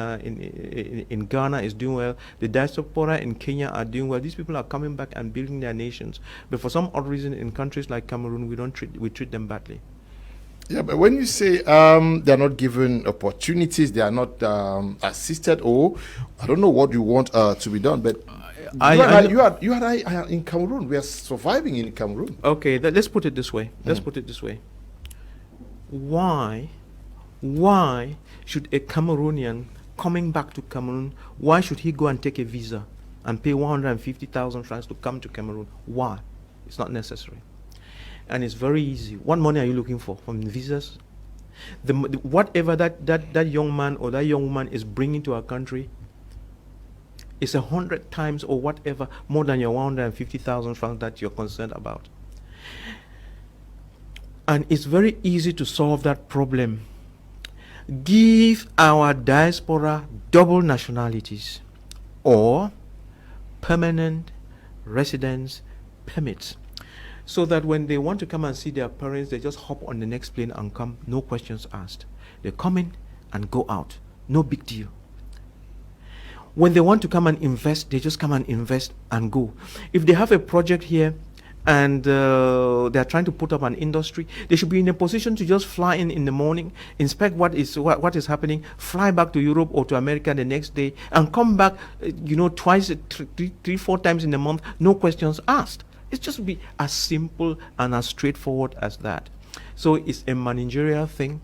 [SPEAKER 2] Ghana is doing well. The diaspora in Kenya are doing well. These people are coming back and building their nations. But for some odd reason, in countries like Cameroon, we treat them badly.
[SPEAKER 1] Yeah, but when you say they are not given opportunities, they are not assisted, or I don't know what you want to be done, but you and I in Cameroon, we are surviving in Cameroon.
[SPEAKER 2] Okay, let's put it this way. Why should a Cameroonian coming back to Cameroon, why should he go and take a visa and pay 150,000 francs to come to Cameroon? Why? It's not necessary. And it's very easy. What money are you looking for from visas? Whatever that young man or that young woman is bringing to our country is 100 times or whatever more than your 150,000 francs that you're concerned about. And it's very easy to solve that problem. Give our diaspora double nationalities or permanent residence permits, so that when they want to come and see their parents, they just hop on the next plane and come, no questions asked. They come in and go out, no big deal. When they want to come and invest, they just come and invest and go. If they have a project here and they're trying to put up an industry, they should be in a position to just fly in the morning, inspect what is happening, fly back to Europe or to America the next day, and come back, twice, 3-4 times in a month, no questions asked. It's just be as simple and as straightforward as that. So it's a managerial thing.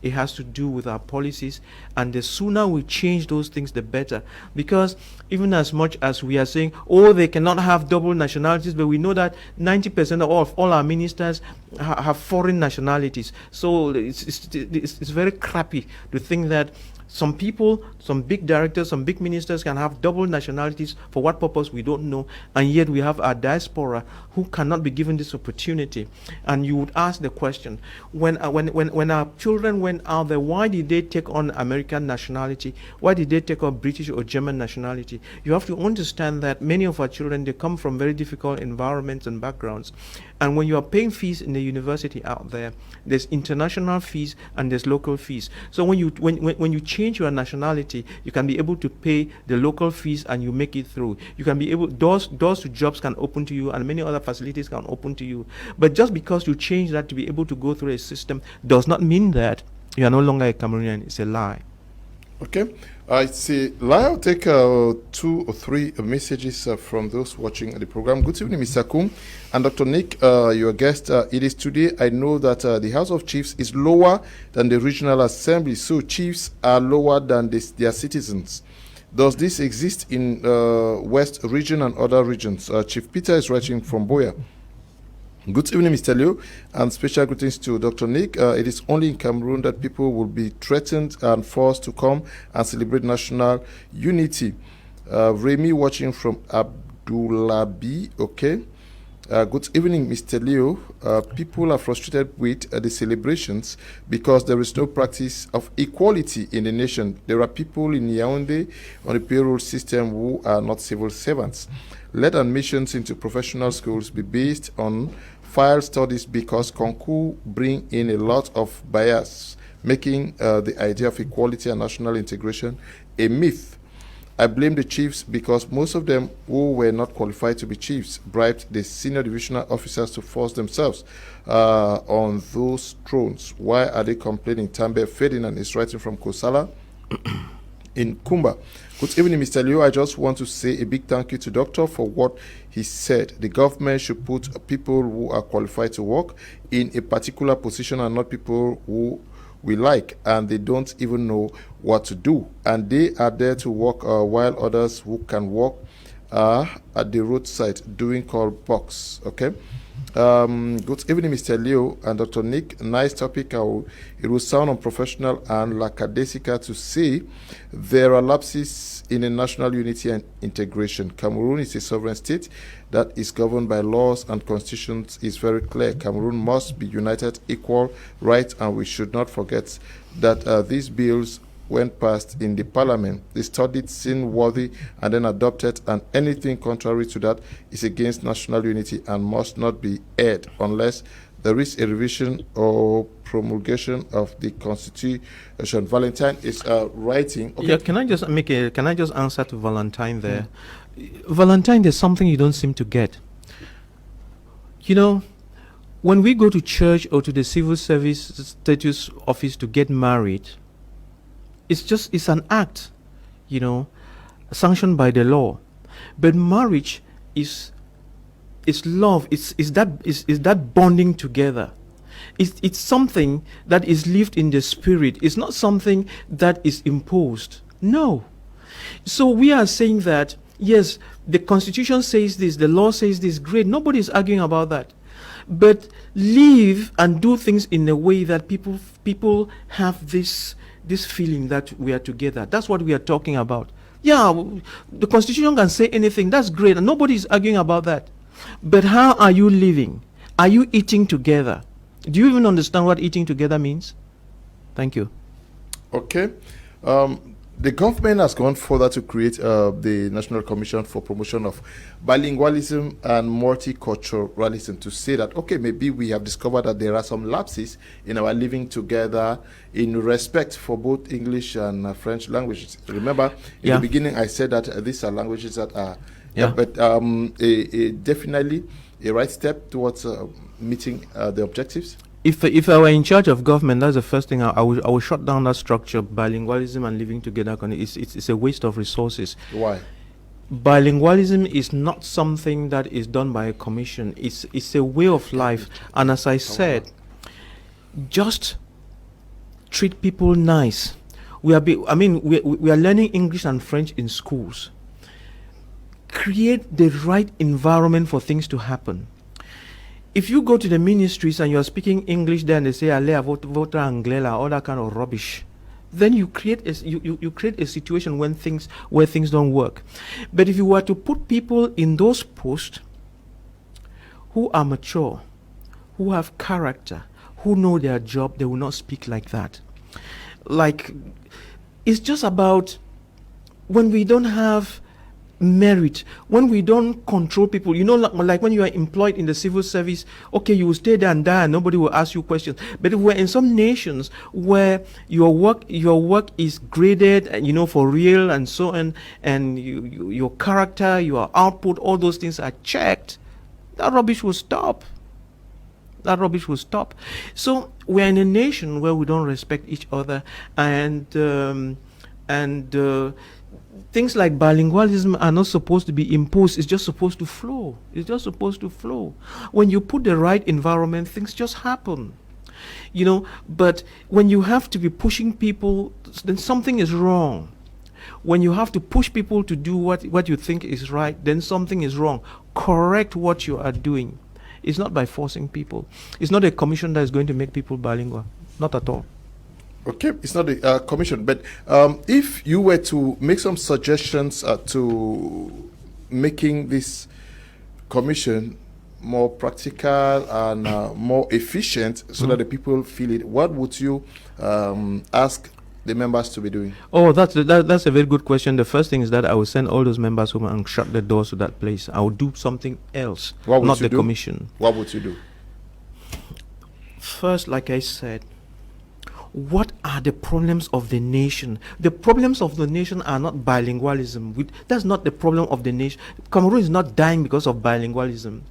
[SPEAKER 2] It has to do with our policies, and the sooner we change those things, the better. Because even as much as we are saying, oh, they cannot have double nationalities, but we know that 90% of all our ministers have foreign nationalities. So it's very crappy to think that some people, some big directors, some big ministers can have double nationalities. For what purpose, we don't know. And yet we have our diaspora who cannot be given this opportunity. And you would ask the question, when our children went out there, why did they take on American nationality? Why did they take on British or German nationality? You have to understand that many of our children, they come from very difficult environments and backgrounds. And when you are paying fees in the university out there, there's international fees and there's local fees. So when you change your nationality, you can be able to pay the local fees and you make it through. You can be able, doors to jobs can open to you and many other facilities can open to you. But just because you change that to be able to go through a system does not mean that you are no longer a Cameroonian. It's a lie.
[SPEAKER 1] Okay. I see. I'll take 2 or 3 messages from those watching the program. Good evening, Mr. Kum and Dr. Nick, your guest. It is today. I know that the House of Chiefs is lower than the regional assembly, so chiefs are lower than their citizens. Does this exist in West region and other regions? Chief Peter is writing from Boya. Good evening, Mr. Liu, and special greetings to Dr. Nick. It is only in Cameroon that people will be threatened and forced to come and celebrate national unity. Remy watching from Abdullabi, okay. Good evening, Mr. Leo. People are frustrated with the celebrations because there is no practice of equality in the nation. There are people in Yaoundé on the payroll system who are not civil servants. Let admissions into professional schools be based on file studies because concours bring in a lot of bias, making the idea of equality and national integration a myth. I blame the chiefs because most of them who were not qualified to be chiefs bribed the senior divisional officers to force themselves on those thrones. Why are they complaining? Tambe Ferdinand is writing from Kosala in Kumba. Good evening, Mr. Liu. I just want to say a big thank you to Doctor for what he said. The government should put people who are qualified to work in a particular position and not people who we like and they don't even know what to do, and they are there to work while others who can work are at the roadside doing call box. Okay. Good evening, Mr. Leo and Dr. Nick. Nice topic. It will sound unprofessional and lackadaisical to say there are lapses in a national unity and integration. Cameroon is a sovereign state that is governed by laws and constitutions. Is very clear. Cameroon must be united, equal, right, and we should not forget that these bills went passed in the parliament, they studied, seen worthy, and then adopted, and anything contrary to that is against national unity and must not be aired unless there is a revision or promulgation of the constitution. Valentine is writing.
[SPEAKER 2] Okay. Yeah, can I just answer to Valentine there? Valentine, there's something you don't seem to get. You know, when we go to church or to the civil service status office to get married, it's an act, you know, sanctioned by the law. But marriage is love. Is that bonding together. It's something that is lived in the spirit. It's not something that is imposed. No. So we are saying that yes, the Constitution says this, the law says this. Great. Nobody is arguing about that. But live and do things in a way that people have this feeling that we are together. That's what we are talking about. Yeah, the Constitution can say anything. That's great. And nobody is arguing about that. But how are you living? Are you eating together? Do you even understand what eating together means? Thank you.
[SPEAKER 1] Okay. The government has gone further to create the National Commission for Promotion of Bilingualism and Multiculturalism to say that, okay, maybe we have discovered that there are some lapses in our living together in respect for both English and French languages. Remember, in the beginning, I said that these are languages that are, but definitely a right step towards meeting the objectives.
[SPEAKER 2] If I were in charge of government, that's the first thing I would shut down that structure. Bilingualism and living together, it's a waste of resources.
[SPEAKER 1] Why?
[SPEAKER 2] Bilingualism is not something that is done by a commission. It's a way of life. And as I said, just treat people nice. We are learning English and French in schools. Create the right environment for things to happen. If you go to the ministries and you are speaking English there and they say "Alea vota anglela," all that kind of rubbish, then you create a situation where things don't work. But if you were to put people in those posts who are mature, who have character, who know their job, they will not speak like that. Like, it's just about when we don't have merit, when we don't control people, you know, like when you are employed in the civil service, okay, you will stay there and die and nobody will ask you questions. But if we're in some nations where your work is graded and, you know, for real and so on, and your character, your output, all those things are checked, that rubbish will stop. So we're in a nation where we don't respect each other, and And things like bilingualism are not supposed to be imposed. It's just supposed to flow. It's just supposed to flow. When you put the right environment, things just happen. But when you have to be pushing people, then something is wrong. When you have to push people to do what you think is right, then something is wrong. Correct what you are doing. It's not by forcing people. It's not a commission that is going to make people bilingual. Not at all.
[SPEAKER 1] Okay, it's not a commission, but if you were to make some suggestions to making this commission more practical and more efficient so that the people feel it, what would you ask the members to be doing?
[SPEAKER 2] Oh, that's a very good question. The first thing is that I will send all those members home and shut the doors to that place. I will do something else, not the commission.
[SPEAKER 1] What would you do?
[SPEAKER 2] First, like I said, what are the problems of the nation? The problems of the nation are not bilingualism. That's not the problem of the nation. Cameroon is not dying because of bilingualism.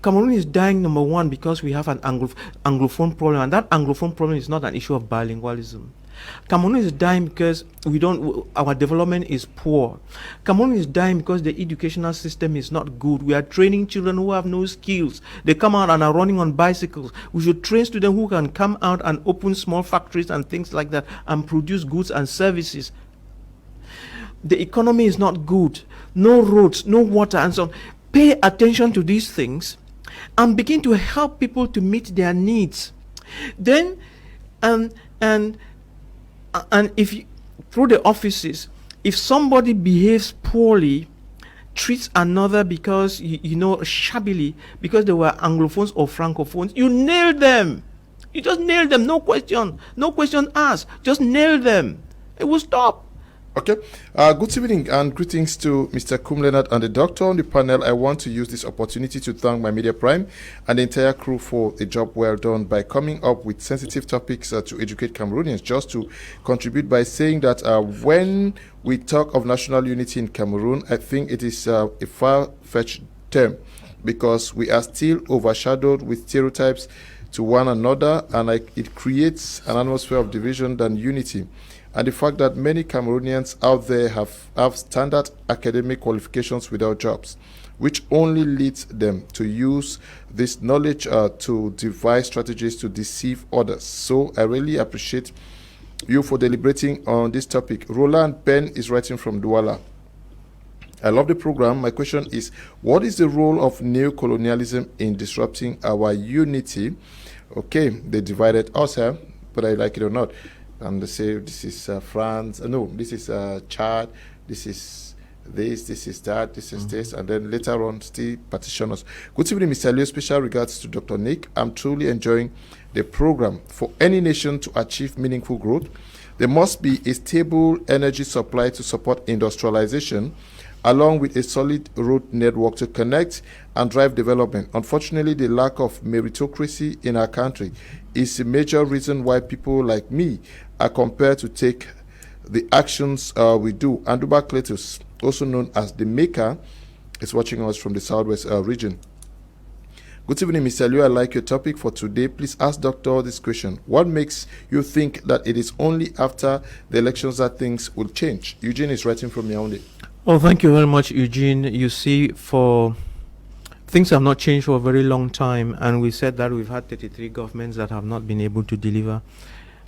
[SPEAKER 2] Cameroon is dying, number one, because we have an Anglophone problem, and that Anglophone problem is not an issue of bilingualism. Cameroon is dying because our development is poor. Cameroon is dying because the educational system is not good. We are training children who have no skills. They come out and are running on bicycles. We should train students who can come out and open small factories and things like that and produce goods and services. The economy is not good. No roads, no water, and so on. Pay attention to these things and begin to help people to meet their needs. Then, and if you, through the offices, if somebody behaves poorly, treats another because shabbily, because they were Anglophones or Francophones, you nail them. You just nail them. No question asked. Just nail them. It will stop.
[SPEAKER 1] Okay. Good evening and greetings to Mr. Kum Leonard and the doctor on the panel. I want to use this opportunity to thank my Media Prime and the entire crew for a job well done by coming up with sensitive topics to educate Cameroonians. Just to contribute by saying that when we talk of national unity in Cameroon, I think it is a far-fetched term because we are still overshadowed with stereotypes to one another, and it creates an atmosphere of division than unity. And the fact that many Cameroonians out there have standard academic qualifications without jobs, which only leads them to use this knowledge to devise strategies to deceive others. So I really appreciate you for deliberating on this topic. Roland Ben is writing from Douala. I love the program. My question is, what is the role of neocolonialism in disrupting our unity? Okay, they divided us here, whether I like it or not. And they say this is France, no, this is Chad, this is this is that, this is this, and then later on still partition us. Good evening, Mr. Leo. Special regards to Dr. Nick. I'm truly enjoying the program. For any nation to achieve meaningful growth, there must be a stable energy supply to support industrialization, along with a solid road network to connect and drive development. Unfortunately, the lack of meritocracy in our country is a major reason why people like me are compelled to take the actions we do. Anduba Cletus, also known as the Maker, is watching us from the Southwest region. Good evening, Mr. Liu. I like your topic for today. Please ask Doctor this question. What makes you think that it is only after the elections that things will change? Eugene is writing from Yaoundé.
[SPEAKER 2] Oh, thank you very much, Eugene. You see, things have not changed for a very long time, and we said that we've had 33 governments that have not been able to deliver.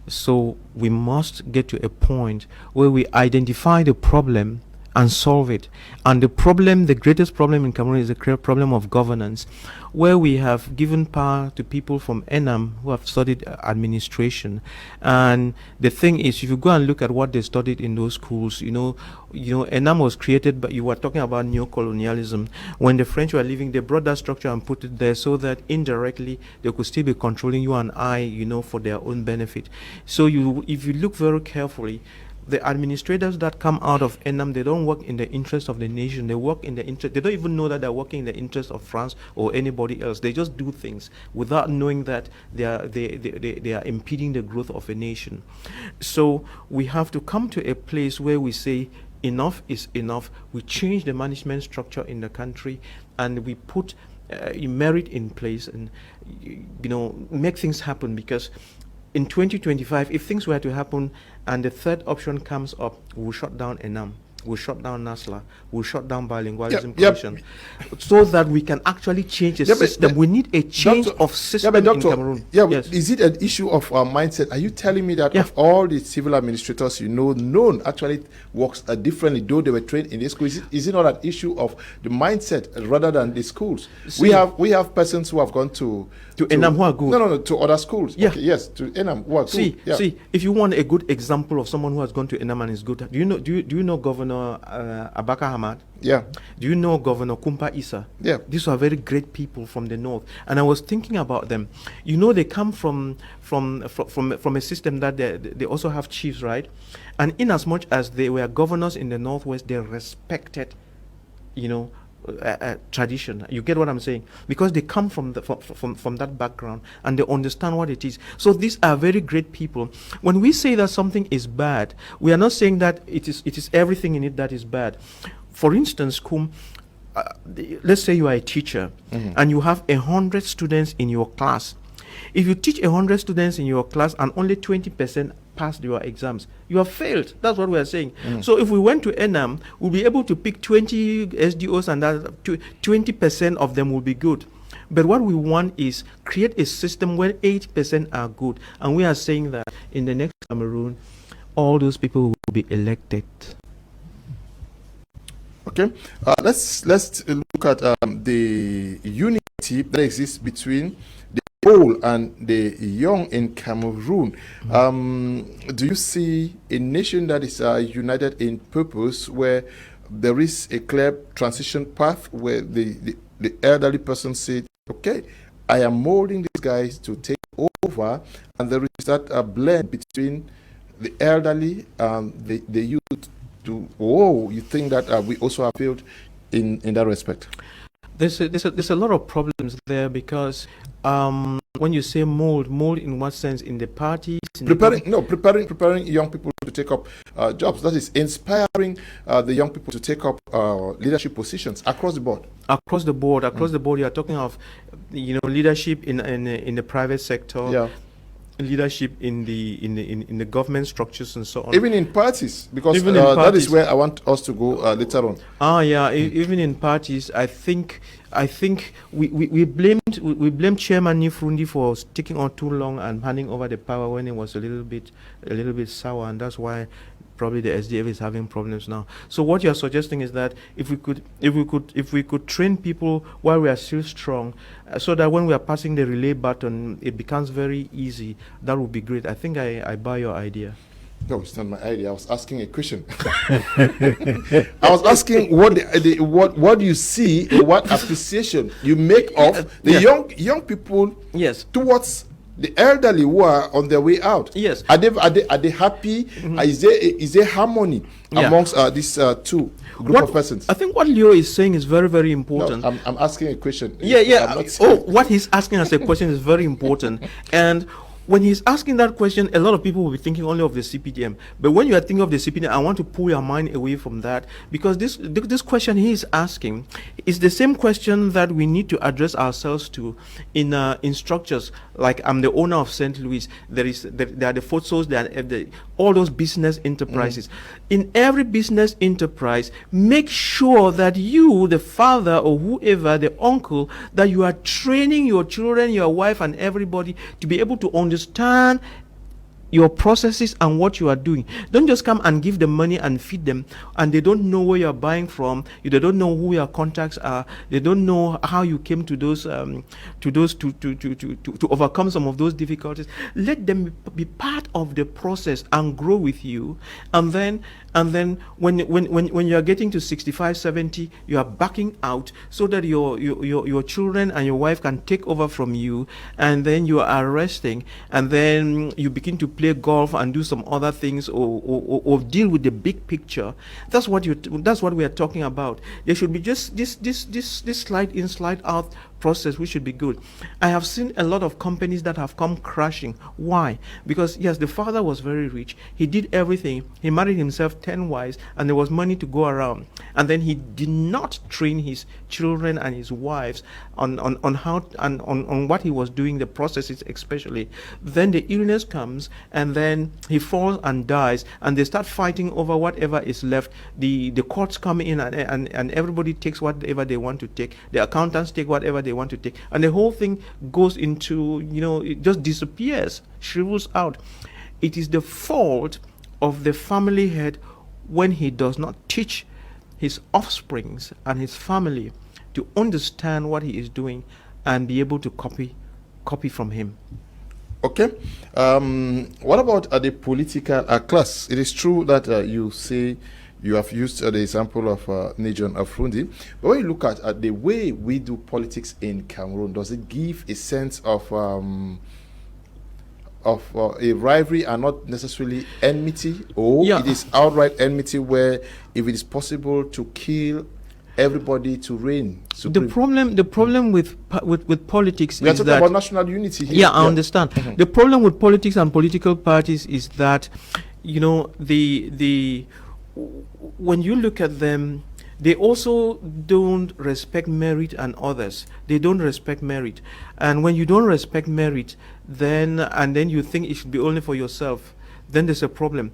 [SPEAKER 2] So we must get to a point where we identify the problem and solve it. And the greatest problem in Cameroon is the problem of governance, where we have given power to people from ENAM who have studied administration. And the thing is, if you go and look at what they studied in those schools, ENAM was created, but you were talking about neocolonialism. When the French were leaving, they brought that structure and put it there so that indirectly they could still be controlling you and I, for their own benefit. So if you look very carefully, the administrators that come out of ENAM, they don't work in the interest of the nation. They work in the interest. They don't even know that they're working in the interest of France or anybody else. They just do things without knowing that they are impeding the growth of a nation. So we have to come to a place where we say enough is enough. We change the management structure in the country, and we put merit in place, and make things happen, because in 2025, if things were to happen and the third option comes up, we'll shut down Enam, we'll shut down NASLA, we'll shut down Bilingualism Commission, so that we can actually change the system. We need a change of system in Cameroon.
[SPEAKER 1] Is it an issue of mindset? Are you telling me that of all the civil administrators none actually works differently, though they were trained in the school? Is it not an issue of the mindset rather than the schools? We have persons who have gone to
[SPEAKER 2] Enam who are good.
[SPEAKER 1] No, to other schools.
[SPEAKER 2] Yeah.
[SPEAKER 1] Okay, yes, to Enam who are good.
[SPEAKER 2] See, if you want a good example of someone who has gone to Enam and is good, do you know Governor Abaka Hamad?
[SPEAKER 1] Yeah.
[SPEAKER 2] Do you know Governor Kumpa Issa?
[SPEAKER 1] Yeah.
[SPEAKER 2] These are very great people from the north, and I was thinking about them. You know, they come from a system that they also have chiefs, right? And in as much as they were governors in the northwest, they respected, tradition. You get what I'm saying? Because they come from that background and they understand what it is. So these are very great people. When we say that something is bad, we are not saying that it is everything in it that is bad. For instance, Kum, let's say you are a teacher and you have 100 students in your class. If you teach 100 students in your class and only 20% passed your exams, you have failed. That's what we are saying. So if we went to Enam, we'll be able to pick 20 SDOs and that 20% of them will be good. But what we want is create a system where 80% are good. And we are saying that in the next Cameroon, all those people will be elected.
[SPEAKER 1] Okay, let's look at the unity that exists between the old and the young in Cameroon. Do you see a nation that is united in purpose, where there is a clear transition path, where the elderly person said, okay, I am molding these guys to take over, and there is that blend between the elderly and the youth? You think that we also have failed in that respect?
[SPEAKER 2] There's a lot of problems there, because when you say mold in what sense? In the parties?
[SPEAKER 1] Preparing young people to take up jobs. That is inspiring the young people to take up leadership positions across the board.
[SPEAKER 2] Across the board, you are talking of leadership in the private sector.
[SPEAKER 1] Yeah.
[SPEAKER 2] Leadership in the government structures and so on.
[SPEAKER 1] Even in parties, because that is where I want us to go later on.
[SPEAKER 2] Even in parties, I think we blamed Chairman Nifrundi for taking on too long and handing over the power when it was a little bit sour, and that's why probably the SDF is having problems now. So what you are suggesting is that if we could train people while we are still strong, so that when we are passing the relay button, it becomes very easy, that would be great. I think I buy your idea.
[SPEAKER 1] No, it's not my idea. I was asking a question. I was asking what do you see, what appreciation you make of the young people towards the elderly who are on their way out.
[SPEAKER 2] Yes.
[SPEAKER 1] Are they happy? Is there harmony amongst these two group of persons?
[SPEAKER 2] I think what Leo is saying is very, very important.
[SPEAKER 1] No, I'm asking a question.
[SPEAKER 2] What he's asking as a question is very important. And when he's asking that question, a lot of people will be thinking only of the CPDM. But when you are thinking of the CPDM, I want to pull your mind away from that, because this question he is asking is the same question that we need to address ourselves to in structures. Like, I'm the owner of St. Louis. There are the photos, there are all those business enterprises. In every business enterprise, make sure that you, the father or whoever, the uncle, that you are training your children, your wife, and everybody to be able to understand your processes and what you are doing. Don't just come and give them money and feed them, and they don't know where you're buying from. They don't know who your contacts are. They don't know how you came to those to overcome some of those difficulties. Let them be part of the process and grow with you. And then when you are getting to 65, 70, you are backing out, so that your children and your wife can take over from you, and then you are resting, and then you begin to play golf and do some other things, or deal with the big picture. That's what we are talking about. There should be just this slide in, slide out process, which should be good. I have seen a lot of companies that have come crashing. Why? Because yes, the father was very rich. He did everything. He married himself 10 wives, and there was money to go around. And then he did not train his children and his wives on how and on what he was doing, the processes especially. Then the illness comes, and then he falls and dies, and they start fighting over whatever is left. The courts come in, and everybody takes whatever they want to take. The accountants take whatever they want to take, and the whole thing goes into, it just disappears, shrivels out. It is the fault of the family head when he does not teach his offsprings and his family to understand what he is doing and be able to copy from him.
[SPEAKER 1] Okay. What about the political class? It is true that you say you have used the example of Nijon Afrundi, but when you look at the way we do politics in Cameroon, does it give a sense of a rivalry and not necessarily enmity, or it is outright enmity where if it is possible to kill everybody to reign supreme?
[SPEAKER 2] The problem with politics
[SPEAKER 1] we are
[SPEAKER 2] is
[SPEAKER 1] talking
[SPEAKER 2] that
[SPEAKER 1] about national unity here.
[SPEAKER 2] Yeah, I understand. Mm-hmm. The problem with politics and political parties is that, when you look at them, they also don't respect merit and others. They don't respect merit. And when you don't respect merit, then you think it should be only for yourself, then there's a problem.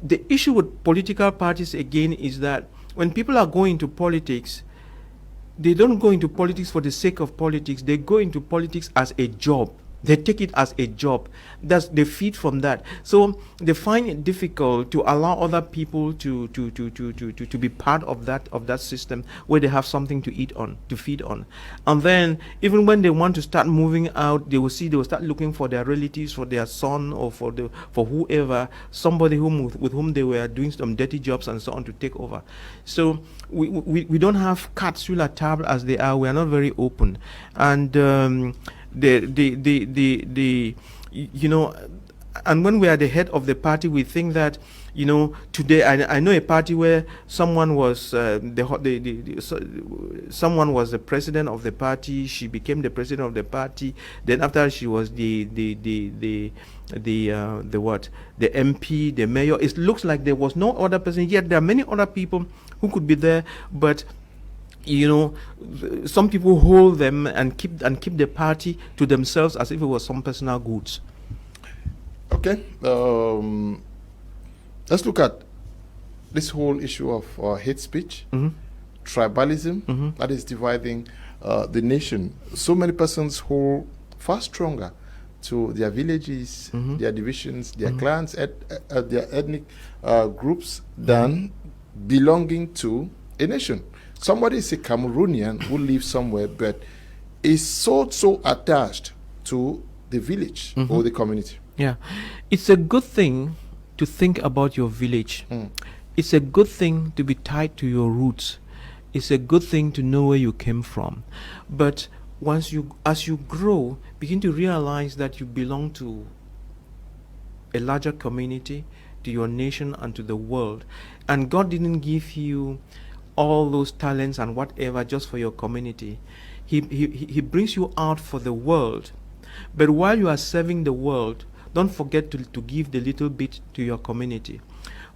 [SPEAKER 2] The issue with political parties, again, is that when people are going to politics, they don't go into politics for the sake of politics. They go into politics as a job. They take it as a job. They feed from that. So they find it difficult to allow other people to be part of that system where they have something to feed on. And then even when they want to start moving out, they will start looking for their relatives, for their son, or for whoever, somebody with whom they were doing some dirty jobs and so on, to take over. So we don't have cartes sur la table as they are. We are not very open. And and when we are the head of the party, we think that, today I know a party where someone was someone was the president of the party. She became the president of the party. Then after, she was the MP, the mayor. It looks like there was no other person. Yet there are many other people who could be there, but some people hold them and keep the party to themselves as if it was some personal goods.
[SPEAKER 1] Okay, let's look at this whole issue of hate speech, tribalism, that is dividing the nation. So many persons hold far stronger to their villages, their divisions, their clans, their ethnic groups than belonging to a nation. Somebody is a Cameroonian who lives somewhere but is so attached to the village or the community.
[SPEAKER 2] Yeah, it's a good thing to think about your village. It's a good thing to be tied to your roots. It's a good thing to know where you came from. But as you grow, begin to realize that you belong to a larger community, to your nation, and to the world. And God didn't give you all those talents and whatever just for your community. He brings you out for the world. But while you are serving the world, don't forget to give the little bit to your community.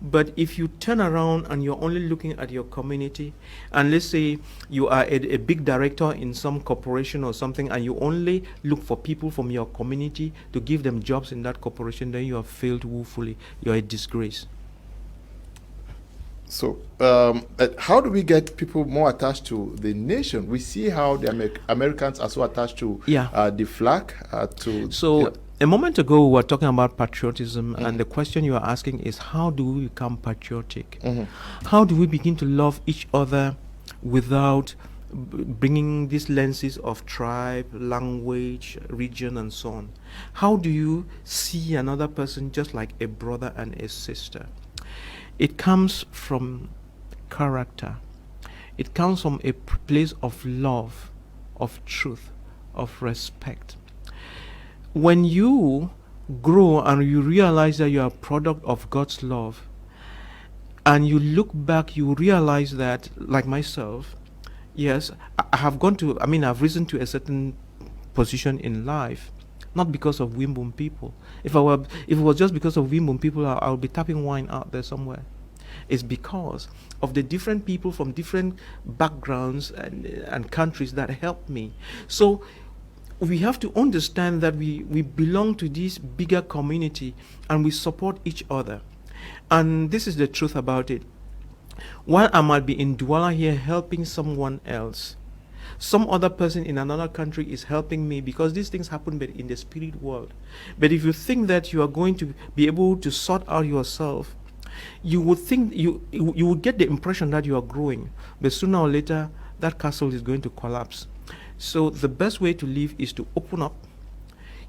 [SPEAKER 2] But if you turn around and you're only looking at your community, and let's say you are a big director in some corporation or something, and you only look for people from your community to give them jobs in that corporation, then you have failed woefully. You're a disgrace.
[SPEAKER 1] So, how do we get people more attached to the nation? We see how the Americans are so attached to the flag.
[SPEAKER 2] A moment ago, we were talking about patriotism, and the question you are asking is, how do we become patriotic? How do we begin to love each other without bringing these lenses of tribe, language, region, and so on? How do you see another person just like a brother and a sister? It comes from character. It comes from a place of love, of truth, of respect. When you grow and you realize that you are a product of God's love, and you look back, you realize that, like myself, Yes, I have gone to, I mean, I've risen to a certain position in life, not because of Wimbum people. If it was just because of Wimbum people, I would be tapping wine out there somewhere. It's because of the different people from different backgrounds and countries that helped me. So we have to understand that we belong to this bigger community and we support each other. And this is the truth about it. While I might be in Douala here helping someone else, some other person in another country is helping me, because these things happen but in the spirit world. But if you think that you are going to be able to sort out yourself, you would think you would get the impression that you are growing, but sooner or later that castle is going to collapse. So the best way to live is to open up,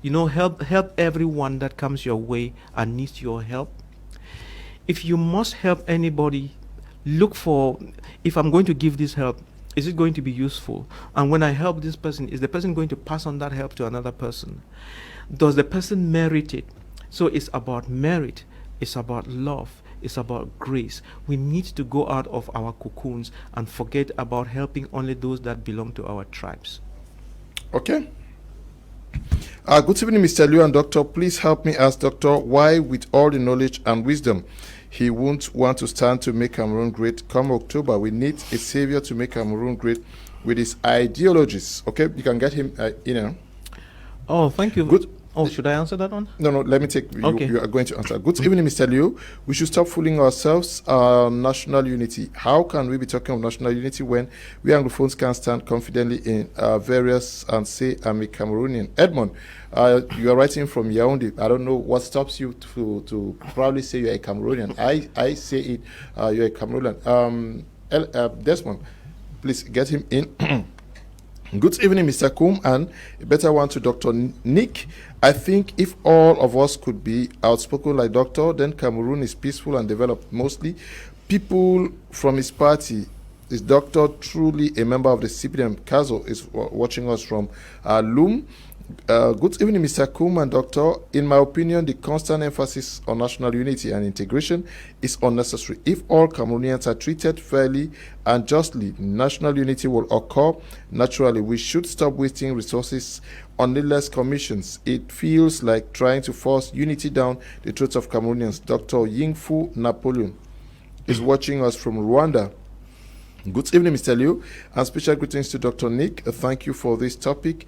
[SPEAKER 2] help everyone that comes your way and needs your help. If you must help anybody, look for, if I'm going to give this help, is it going to be useful? And when I help this person, is the person going to pass on that help to another person? Does the person merit it? So it's about merit, it's about love, it's about grace. We need to go out of our cocoons and forget about helping only those that belong to our tribes.
[SPEAKER 1] Okay. Good evening, Mr. Liu and Doctor. Please help me ask Doctor why, with all the knowledge and wisdom, he won't want to stand to make Cameroon great. Come October, we need a savior to make Cameroon great with his ideologies. Okay, you can get him,
[SPEAKER 2] Oh, thank you.
[SPEAKER 1] Good.
[SPEAKER 2] Oh, should I answer that one?
[SPEAKER 1] No, let me take you.
[SPEAKER 2] Okay.
[SPEAKER 1] You are going to answer. Good evening, Mr. Liu. We should stop fooling ourselves. National unity. How can we be talking of national unity when we Anglophones can stand confidently in various and say, I'm a Cameroonian? Edmond, you are writing from Yaoundé. I don't know what stops you to proudly say you're a Cameroonian. I say it, you're a Cameroonian. Desmond, please get him in. Good evening, Mr. Kum, and a better one to Dr. Nick. I think if all of us could be outspoken like Doctor, then Cameroon is peaceful and developed. Mostly people from his party. Is Doctor truly a member of the CPDM? Kazo is watching us from Loom. Good evening, Mr. Kum and Doctor. In my opinion, the constant emphasis on national unity and integration is unnecessary. If all Cameroonians are treated fairly and justly, national unity will occur naturally. We should stop wasting resources on needless commissions. It feels like trying to force unity down the throats of Cameroonians. Dr. Yingfu Napoleon is watching us from Rwanda. Good evening, Mr. Liu, and special greetings to Dr. Nick. Thank you for this topic.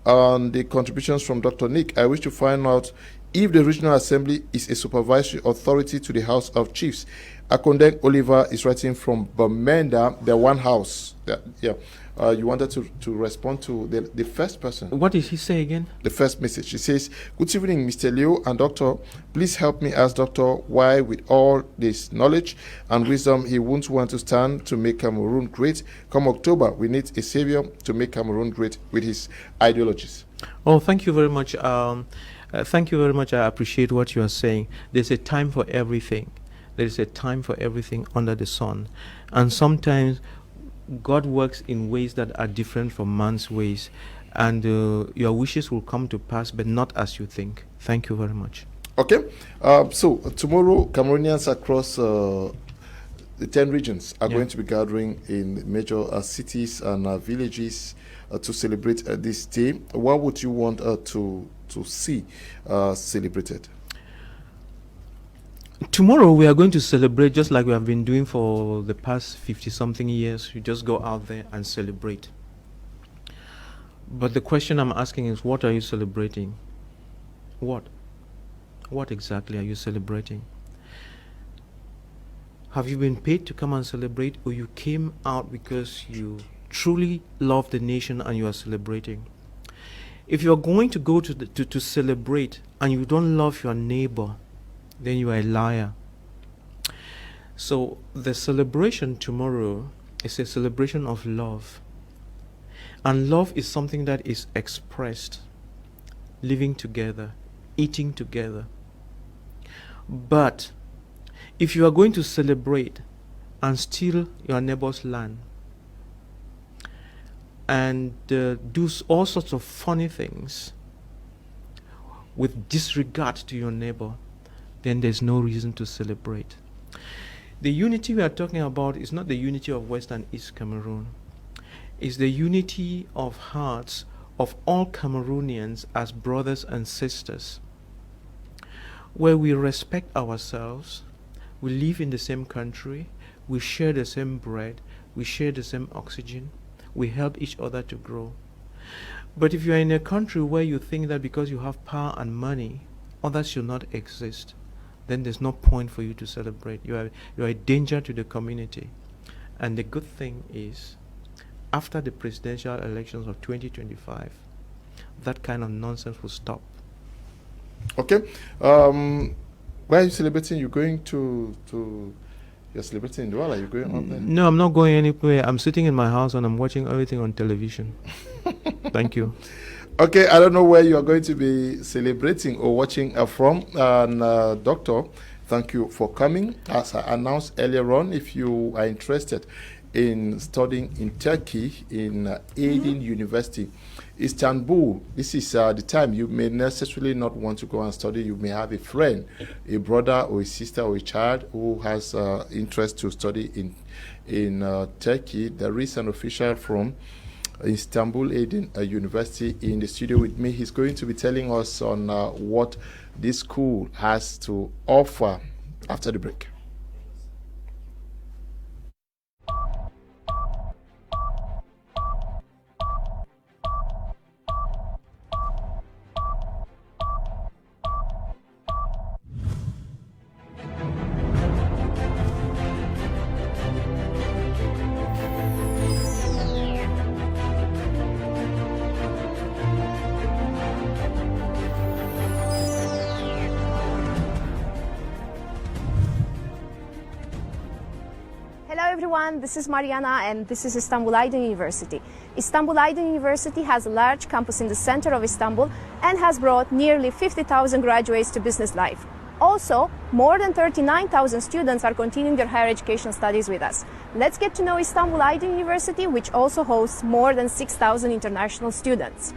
[SPEAKER 1] On the contributions from Dr. Nick, I wish to find out if the Regional Assembly is a supervisory authority to the House of Chiefs. Akondeng Oliver is writing from Bamenda, the One House. You wanted to respond to the first person.
[SPEAKER 2] What did he say again?
[SPEAKER 1] The first message. He says, good evening, Mr. Liu and Doctor. Please help me ask Doctor why, with all this knowledge and wisdom, he won't want to stand to make Cameroon great. Come October, we need a savior to make Cameroon great with his ideologies.
[SPEAKER 2] Oh, thank you very much. Thank you very much. I appreciate what you are saying. There's a time for everything. There is a time for everything under the sun. And sometimes God works in ways that are different from man's ways, and your wishes will come to pass, but not as you think. Thank you very much.
[SPEAKER 1] Okay. So tomorrow, Cameroonians across the 10 regions are going to be gathering in major cities and villages to celebrate this day. What would you want to see celebrated?
[SPEAKER 2] Tomorrow we are going to celebrate just like we have been doing for the past 50-something years. You just go out there and celebrate. But the question I'm asking is, what are you celebrating? What? What exactly are you celebrating? Have you been paid to come and celebrate, or you came out because you truly love the nation and you are celebrating? If you are going to go to celebrate and you don't love your neighbor, then you are a liar. So the celebration tomorrow is a celebration of love. And love is something that is expressed, living together, eating together. But if you are going to celebrate and steal your neighbor's land and do all sorts of funny things with disregard to your neighbor, then there's no reason to celebrate. The unity we are talking about is not the unity of West and East Cameroon. is the unity of hearts of all Cameroonians as brothers and sisters, where we respect ourselves, we live in the same country, we share the same bread, we share the same oxygen, we help each other to grow. But if you are in a country where you think that because you have power and money, others should not exist, then there's no point for you to celebrate. You are a danger to the community. And the good thing is, after the presidential elections of 2025, that kind of nonsense will stop.
[SPEAKER 1] Okay. Where are you celebrating? You're going to you're celebrating in Douala? Are you going up there?
[SPEAKER 2] No, I'm not going anywhere. I'm sitting in my house and I'm watching everything on television. Thank you.
[SPEAKER 1] Okay, I don't know where you are going to be celebrating or watching from. And Doctor, thank you for coming. As I announced earlier on, if you are interested in studying in Turkey, in Aiden University, Istanbul, this is the time. You may necessarily not want to go and study. You may have a friend, a brother or a sister or a child who has interest to study in Turkey. There is an official from Istanbul Aiden University in the studio with me. He's going to be telling us on what this school has to offer after the break.
[SPEAKER 3] This is Mariana and this is Istanbul Aiden University. Istanbul Aiden University has a large campus in the center of Istanbul and has brought nearly 50,000 graduates to business life. Also, more than 39,000 students are continuing their higher education studies with us. Let's get to know Istanbul Aiden University, which also hosts more than 6,000 international students.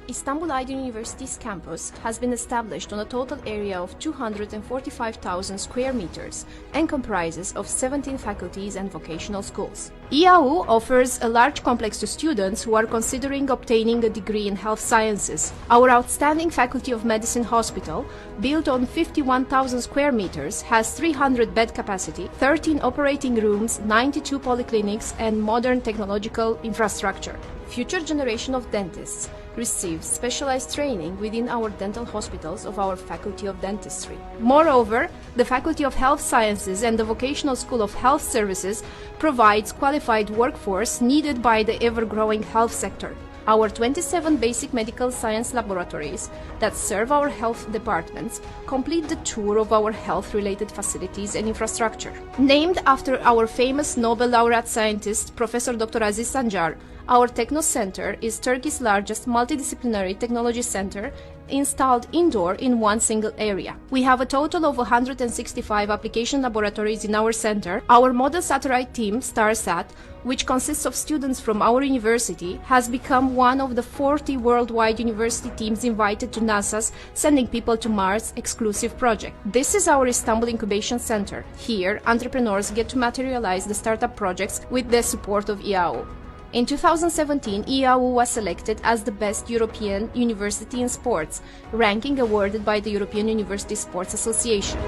[SPEAKER 3] Istanbul Aiden University's campus has been established on a total area of 245,000 square meters and comprises of 17 faculties and vocational schools. IAU offers a large complex to students who are considering obtaining a degree in health sciences. Our outstanding Faculty of Medicine hospital, built on 51,000 square meters, has 300 bed capacity, 13 operating rooms, 92 polyclinics, and modern technological infrastructure. Future generation of dentists receive specialized training within our dental hospitals of our Faculty of Dentistry. Moreover, the Faculty of Health Sciences and the Vocational School of Health Services provides qualified workforce needed by the ever-growing health sector. Our 27 basic medical science laboratories that serve our health departments complete the tour of our health-related facilities and infrastructure. Named after our famous Nobel laureate scientist, Professor Dr. Aziz Sancar, our Techno Center is Turkey's largest multidisciplinary technology center installed indoor in one single area. We have a total of 165 application laboratories in our center. Our model satellite team, StarSat, which consists of students from our university, has become one of the 40 worldwide university teams invited to NASA's Sending People to Mars exclusive project. This is our Istanbul Incubation Center. Here, entrepreneurs get to materialize the startup projects with the support of IAU. In 2017, IAU was selected as the best European university in sports, ranking awarded by the European University Sports Association.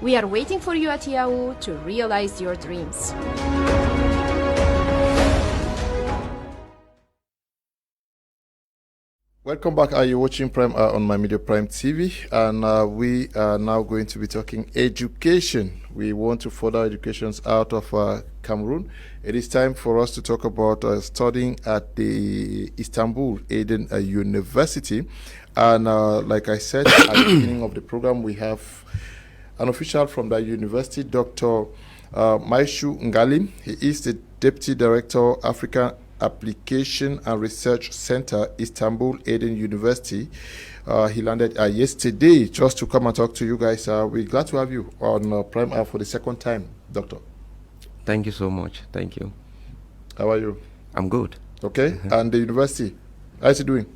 [SPEAKER 3] We are waiting for you at IAU to realize your dreams.
[SPEAKER 1] Welcome back. Are you watching Prime on My Media Prime TV? And we are now going to be talking education. We want to further educations out of Cameroon. It is time for us to talk about studying at the Istanbul Aiden University. And like I said at the beginning of the program, we have an official from that university, Dr. Maishu Ngalim. He is the Deputy Director, African Application and Research Center, Istanbul Aiden University. He landed yesterday just to come and talk to you guys. We're glad to have you on Prime for the second time, Doctor.
[SPEAKER 4] Thank you so much. Thank you.
[SPEAKER 1] How are you?
[SPEAKER 4] I'm good.
[SPEAKER 1] Okay. And the university, how's it doing?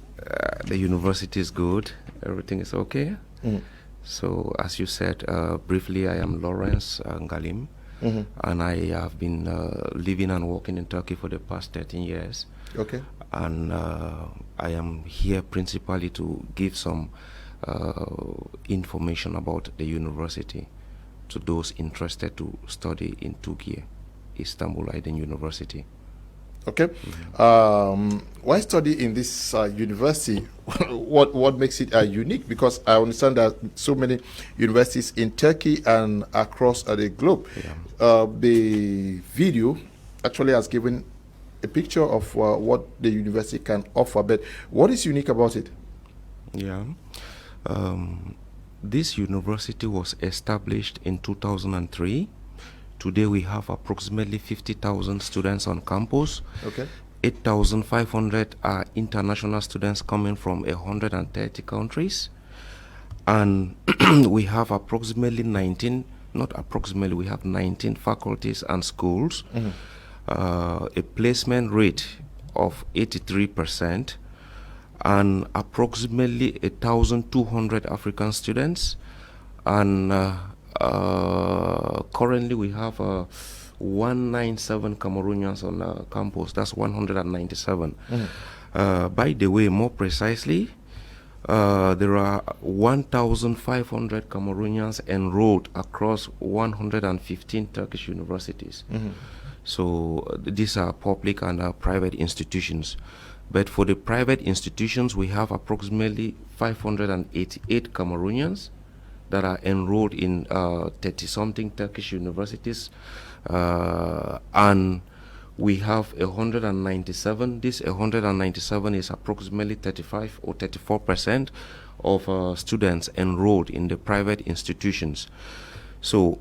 [SPEAKER 4] The university is good. Everything is okay. So, as you said, briefly, I am Lawrence Ngalim. and I have been living and working in Turkey for the past 13 years.
[SPEAKER 1] Okay.
[SPEAKER 4] And I am here principally to give some information about the university to those interested to study in Turkey, Istanbul Aiden University.
[SPEAKER 1] Okay. Why study in this university? What makes it unique? Because I understand that so many universities in Turkey and across the globe.
[SPEAKER 4] Yeah.
[SPEAKER 1] The video actually has given a picture of what the university can offer, but what is unique about it?
[SPEAKER 4] Yeah. This university was established in 2003. Today we have approximately 50,000 students on campus.
[SPEAKER 1] Okay.
[SPEAKER 4] 8,500 are international students coming from 130 countries. And we have approximately 19, not approximately, we have 19 faculties and schools. A placement rate of 83%, and approximately 1,200 African students. And currently we have 197 Cameroonians on campus. That's 197. By the way, more precisely, there are 1,500 Cameroonians enrolled across 115 Turkish universities. So these are public and private institutions. But for the private institutions, we have approximately 588 Cameroonians that are enrolled in 30-something Turkish universities. And we have 197. This 197 is approximately 35 or 34% of students enrolled in the private institutions. So,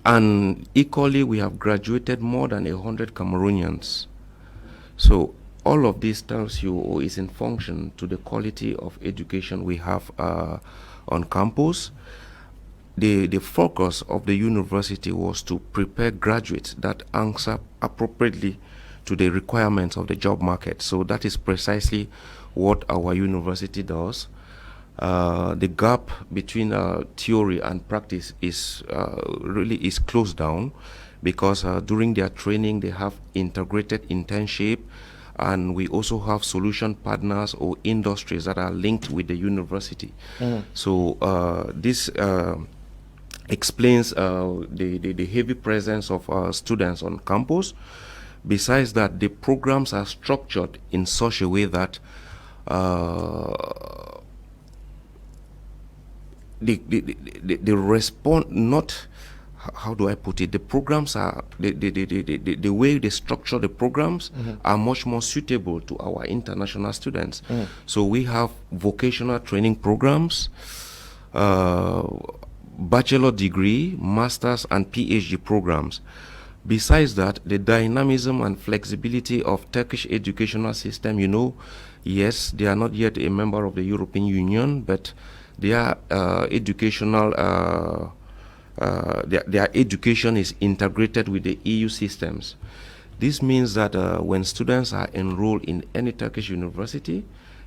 [SPEAKER 4] and equally, we have graduated more than 100 Cameroonians. So, all of this tells you or is in function to the quality of education we have on campus. The focus of the university was to prepare graduates that answer appropriately to the requirements of the job market. So that is precisely what our university does. The gap between theory and practice is really closed down, because during their training they have integrated internship, and we also have solution partners or industries that are linked with the university. So this explains the heavy presence of students on campus. Besides that, the programs are structured in such a way that the response, not, how do I put it, the programs are, the way they structure the programs are much more suitable to our international students. So we have vocational training programs, bachelor degree, master's and PhD programs. Besides that, the dynamism and flexibility of Turkish educational system, you know, yes, they are not yet a member of the European Union, but their educational their education is integrated with the EU systems. This means that when students are enrolled in any Turkish university,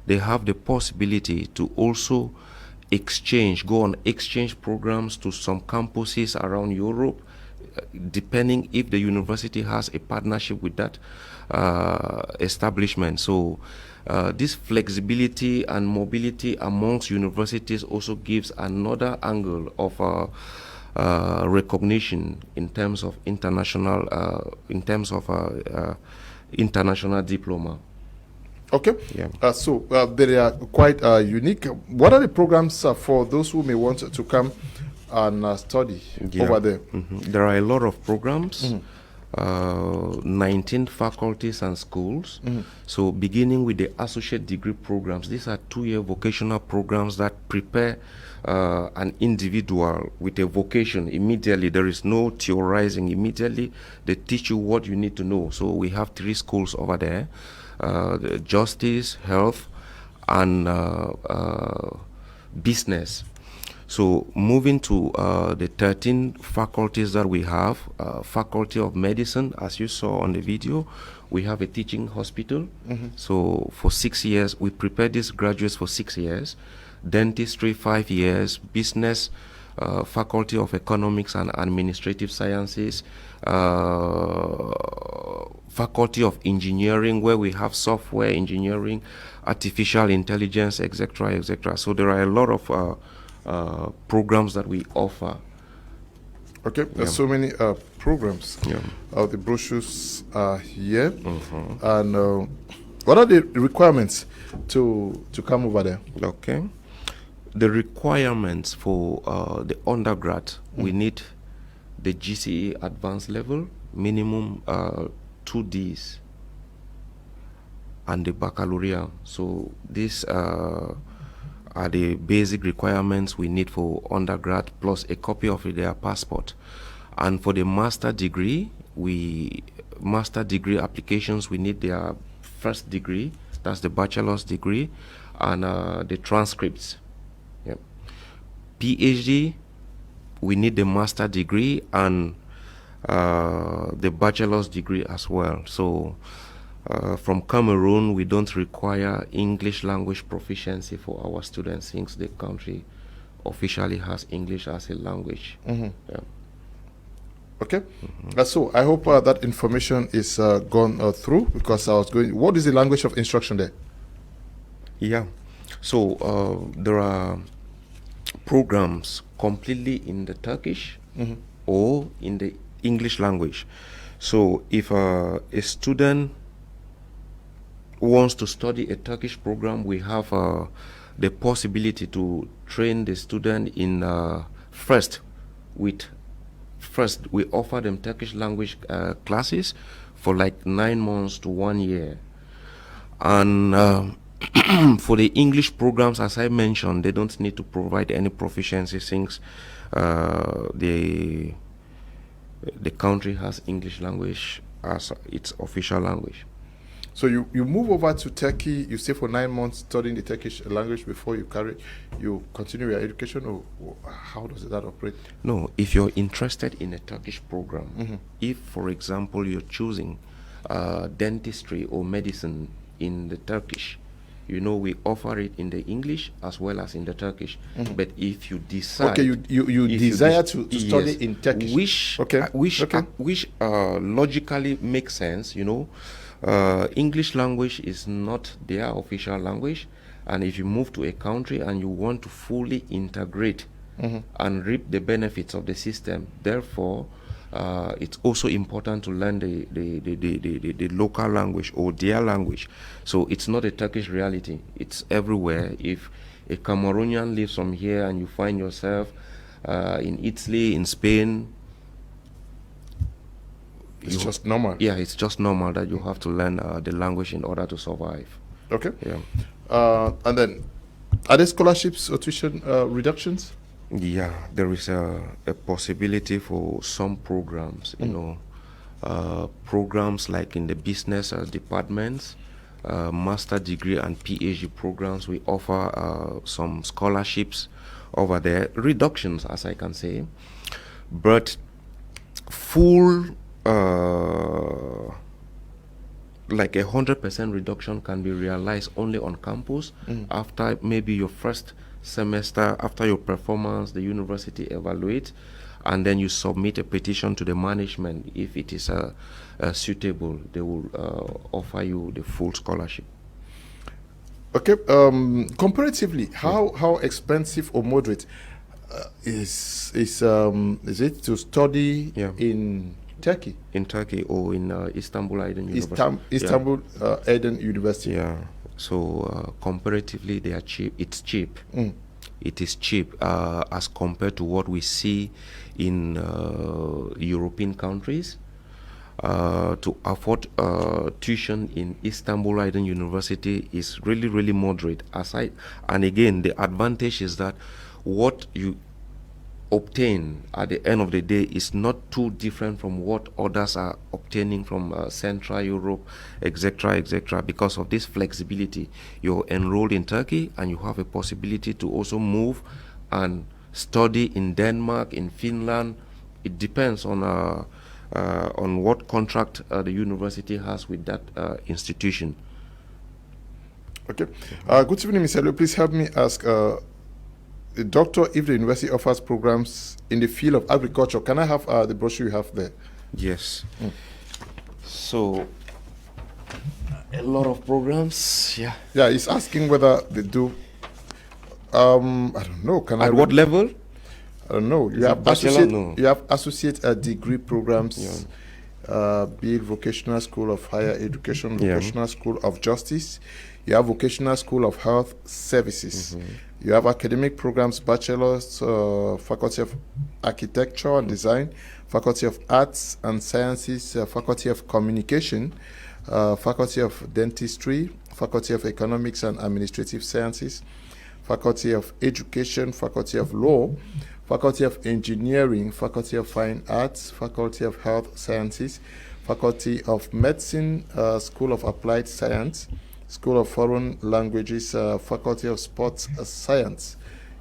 [SPEAKER 4] they have the possibility to also go on exchange programs to some campuses around Europe, depending if the university has a partnership with that establishment. So this flexibility and mobility amongst universities also gives another angle of recognition in terms of international diploma.
[SPEAKER 1] Okay.
[SPEAKER 4] Yeah.
[SPEAKER 1] So they are quite unique. What are the programs for those who may want to come and study over there?
[SPEAKER 4] There are a lot of programs. 19 faculties and schools. So beginning with the associate degree programs, these are 2-year vocational programs that prepare an individual with a vocation immediately. There is no theorizing. Immediately they teach you what you need to know. So we have 3 schools over there: the justice, health, and business. So moving to the 13 faculties that we have, Faculty of Medicine, as you saw on the video, we have a teaching hospital. So for 6 years, we prepare these graduates for 6 years. Dentistry, 5 years. Business, Faculty of Economics and Administrative Sciences, Faculty of Engineering, where we have software engineering, artificial intelligence, etc., etc. So there are a lot of programs that we offer.
[SPEAKER 1] Okay, there's so many programs.
[SPEAKER 4] Yeah.
[SPEAKER 1] The brochures are here. And what are the requirements to come over there?
[SPEAKER 4] Okay. The requirements for the undergrad, we need the GCE advanced level, minimum 2 Ds, and the baccalaureate. So these are the basic requirements we need for undergrad, plus a copy of their passport. And for the master degree applications, we need their first degree, that's the bachelor's degree, and the transcripts. Yep. PhD, we need the master degree and the bachelor's degree as well. So from Cameroon, we don't require English language proficiency for our students, since the country officially has English as a language. Yeah.
[SPEAKER 1] Okay, so I hope that information is gone through, because I was going. What is the language of instruction there?
[SPEAKER 4] Yeah, so there are programs completely in the Turkish or in the English language. So if a student wants to study a Turkish program, we have the possibility to train the student in first we offer them Turkish language classes for like 9 months to 1 year. And for the English programs, as I mentioned, they don't need to provide any proficiency, since the country has English language as its official language.
[SPEAKER 1] So you move over to Turkey, you stay for 9 months studying the Turkish language before you continue your education, or how does that operate?
[SPEAKER 4] No, if you're interested in a Turkish program, if, for example, you're choosing dentistry or medicine in the Turkish, we offer it in the English as well as in the Turkish. But if you decide,
[SPEAKER 1] you desire to study in Turkish,
[SPEAKER 4] which logically makes sense, English language is not their official language, and if you move to a country and you want to fully integrate and reap the benefits of the system, therefore it's also important to learn the local language or their language. So it's not a Turkish reality, it's everywhere. If a Cameroonian lives from here and you find yourself in Italy, in Spain,
[SPEAKER 1] it's just normal.
[SPEAKER 4] Yeah, it's just normal that you have to learn the language in order to survive.
[SPEAKER 1] Okay.
[SPEAKER 4] Yeah.
[SPEAKER 1] And then, are there scholarships or tuition reductions?
[SPEAKER 4] Yeah, there is a possibility for some programs. Programs like in the business departments, master degree and PhD programs. We offer some scholarships over there, reductions, as I can say, but full. Like 100% reduction can be realized only on campus after maybe your first semester. After your performance, the university evaluates, and then you submit a petition to the management. If it is suitable, they will offer you the full scholarship.
[SPEAKER 1] Okay. Comparatively, how expensive or moderate is it to study in Turkey?
[SPEAKER 4] In Turkey or in Istanbul Aiden University.
[SPEAKER 1] Istanbul Aiden University.
[SPEAKER 4] Yeah. So comparatively, they are cheap. It's cheap. It is cheap as compared to what we see in European countries. To afford tuition in Istanbul Aiden University is really, really moderate. And again, the advantage is that what you obtain at the end of the day is not too different from what others are obtaining from Central Europe, etc., etc. Because of this flexibility, you're enrolled in Turkey and you have a possibility to also move and study in Denmark, in Finland. It depends on what contract the university has with that institution.
[SPEAKER 1] Okay. Good evening, Mr. Please help me ask a doctor if the university offers programs in the field of agriculture. Can I have the brochure you have there?
[SPEAKER 4] Yes. So, a lot of programs, yeah.
[SPEAKER 1] Yeah, it's asking whether they do. I don't know. Can I?
[SPEAKER 4] At what level?
[SPEAKER 1] I don't know. You have
[SPEAKER 4] bachelor?
[SPEAKER 1] associate.
[SPEAKER 4] No.
[SPEAKER 1] You have associate degree programs. Be it vocational school of higher education, vocational school of justice. You have vocational school of health services. You have academic programs, bachelor's, faculty of architecture and design, faculty of arts and sciences, faculty of communication, faculty of dentistry, faculty of economics and administrative sciences, faculty of education, faculty of law, faculty of engineering, faculty of fine arts, faculty of health sciences, faculty of medicine, school of applied science, school of foreign languages, faculty of sports science.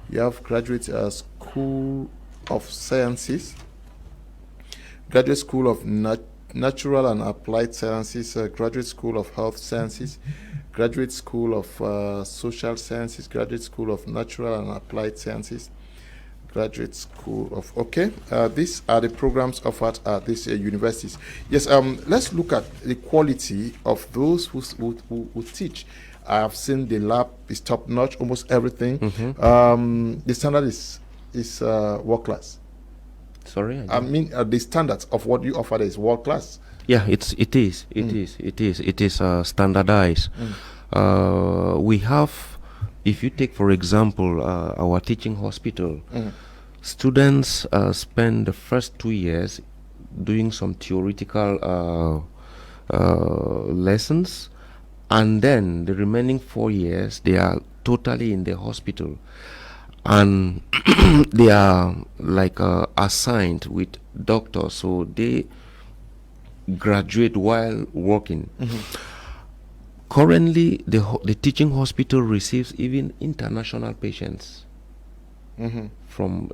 [SPEAKER 1] You have graduate school of sciences, graduate school of natural and applied sciences, graduate school of health sciences, graduate school of social sciences, graduate school of natural and applied sciences, graduate school of these are the programs offered at these universities. Yes, let's look at the quality of those who teach. I have seen the lab is top notch, almost everything. The standard is world class.
[SPEAKER 4] Sorry,
[SPEAKER 1] I mean the standards of what you offer is world class.
[SPEAKER 4] Yeah, it is standardized. We have, if you take for example our teaching hospital, students spend the first 2 years doing some theoretical lessons, and then the remaining 4 years they are totally in the hospital, and they are like assigned with doctors, so they graduate while working. Currently, the teaching hospital receives even international patients from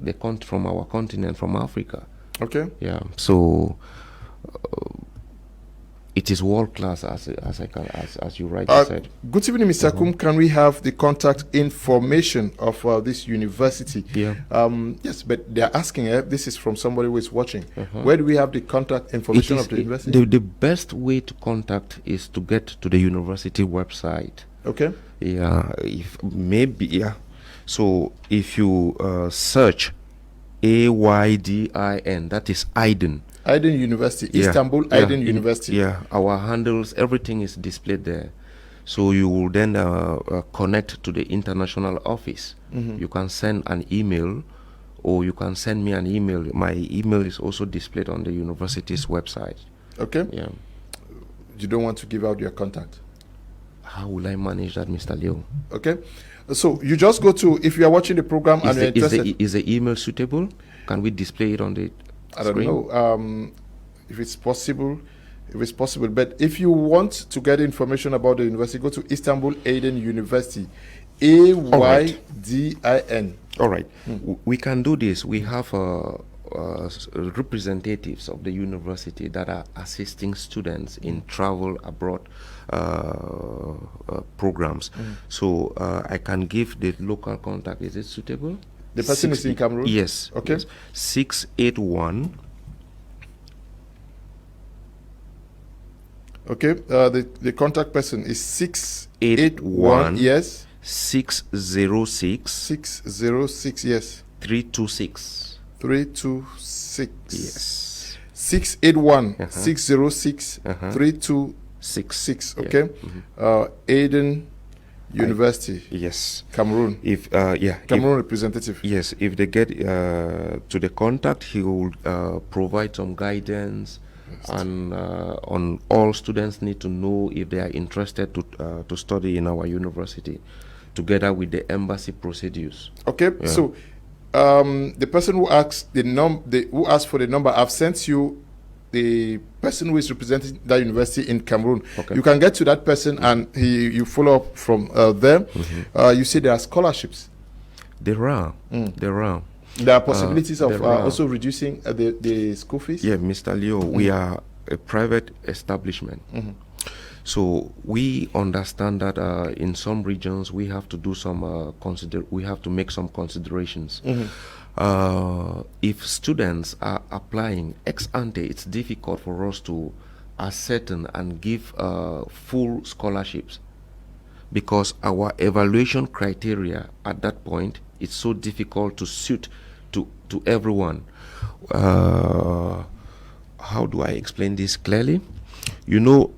[SPEAKER 4] our continent, from Africa.
[SPEAKER 1] Okay.
[SPEAKER 4] Yeah. So it is world class, as you rightly said.
[SPEAKER 1] Good evening, Mr. Kum. Can we have the contact information of this university?
[SPEAKER 4] Yeah.
[SPEAKER 1] Yes, but they're asking. This is from somebody who is watching. Where do we have the contact information of the university?
[SPEAKER 4] The best way to contact is to get to the university website.
[SPEAKER 1] Okay.
[SPEAKER 4] Yeah. So if you search AYDIN, that is Aiden.
[SPEAKER 1] Aiden University, Istanbul, Aiden University.
[SPEAKER 4] Yeah, our handles, everything is displayed there. So you will then connect to the international office. You can send an email, or you can send me an email. My email is also displayed on the university's website.
[SPEAKER 1] Okay.
[SPEAKER 4] Yeah.
[SPEAKER 1] You don't want to give out your contact?
[SPEAKER 4] How will I manage that, Mr. Leo?
[SPEAKER 1] Okay. So you just go to, if you are watching the program and you're interested.
[SPEAKER 4] Is the email suitable? Can we display it on the
[SPEAKER 1] I don't
[SPEAKER 4] screen?
[SPEAKER 1] know if it's possible. But if you want to get information about the university, go to Istanbul Aiden University, AYDIN.
[SPEAKER 4] All right. We can do this. We have representatives of the university that are assisting students in travel abroad programs. So I can give the local contact. Is it suitable?
[SPEAKER 1] The person is in Cameroon?
[SPEAKER 4] Yes.
[SPEAKER 1] Okay.
[SPEAKER 4] Yes. 681.
[SPEAKER 1] Okay. The contact person is 681. Yes.
[SPEAKER 4] 606.
[SPEAKER 1] 606. Yes.
[SPEAKER 4] 326.
[SPEAKER 1] 326.
[SPEAKER 4] Yes.
[SPEAKER 1] 681 606 326. Okay. Aiden University.
[SPEAKER 4] Yes.
[SPEAKER 1] Cameroon.
[SPEAKER 4] If
[SPEAKER 1] Cameroon representative.
[SPEAKER 4] Yes, if they get to the contact, he will provide some guidance, and on all students need to know if they are interested to study in our university, together with the embassy procedures.
[SPEAKER 1] Okay. Yeah. So the person who asked who asked for the number, I've sent you the person who is representing that university in Cameroon. Okay. You can get to that person and you follow up from there. You say there are scholarships.
[SPEAKER 4] There are. There are.
[SPEAKER 1] There are possibilities of also reducing the school fees.
[SPEAKER 4] Yeah, Mr. Leo, we are a private establishment. So we understand that in some regions we have to do some we have to make some considerations. If students are applying ex ante, it's difficult for us to ascertain and give full scholarships, because our evaluation criteria at that point is so difficult to suit to everyone. How do I explain this clearly? You know,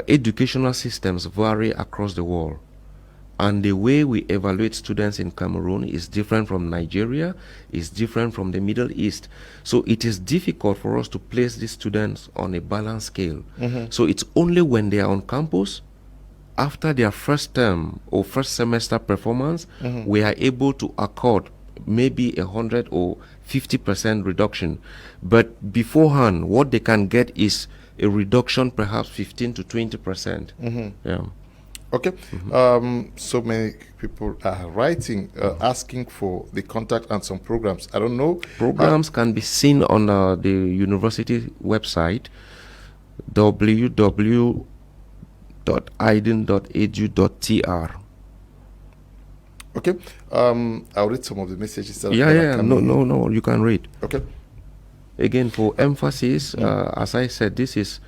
[SPEAKER 4] educational systems vary across the world, and the way we evaluate students in Cameroon is different from Nigeria, is different from the Middle East. So it is difficult for us to place these students on a balanced scale. So it's only when they are on campus, after their first term or first semester performance, we are able to accord maybe 100 or 50% reduction. But beforehand, what they can get is a reduction, perhaps 15 to 20%. Yeah.
[SPEAKER 1] Okay. So many people are writing, asking for the contact and some programs. I don't know.
[SPEAKER 4] Programs can be seen on the university website, www.aiden.edu.tr.
[SPEAKER 1] Okay. I'll read some of the messages.
[SPEAKER 4] No, you can read.
[SPEAKER 1] Okay.
[SPEAKER 4] Again, for emphasis, as I said, this is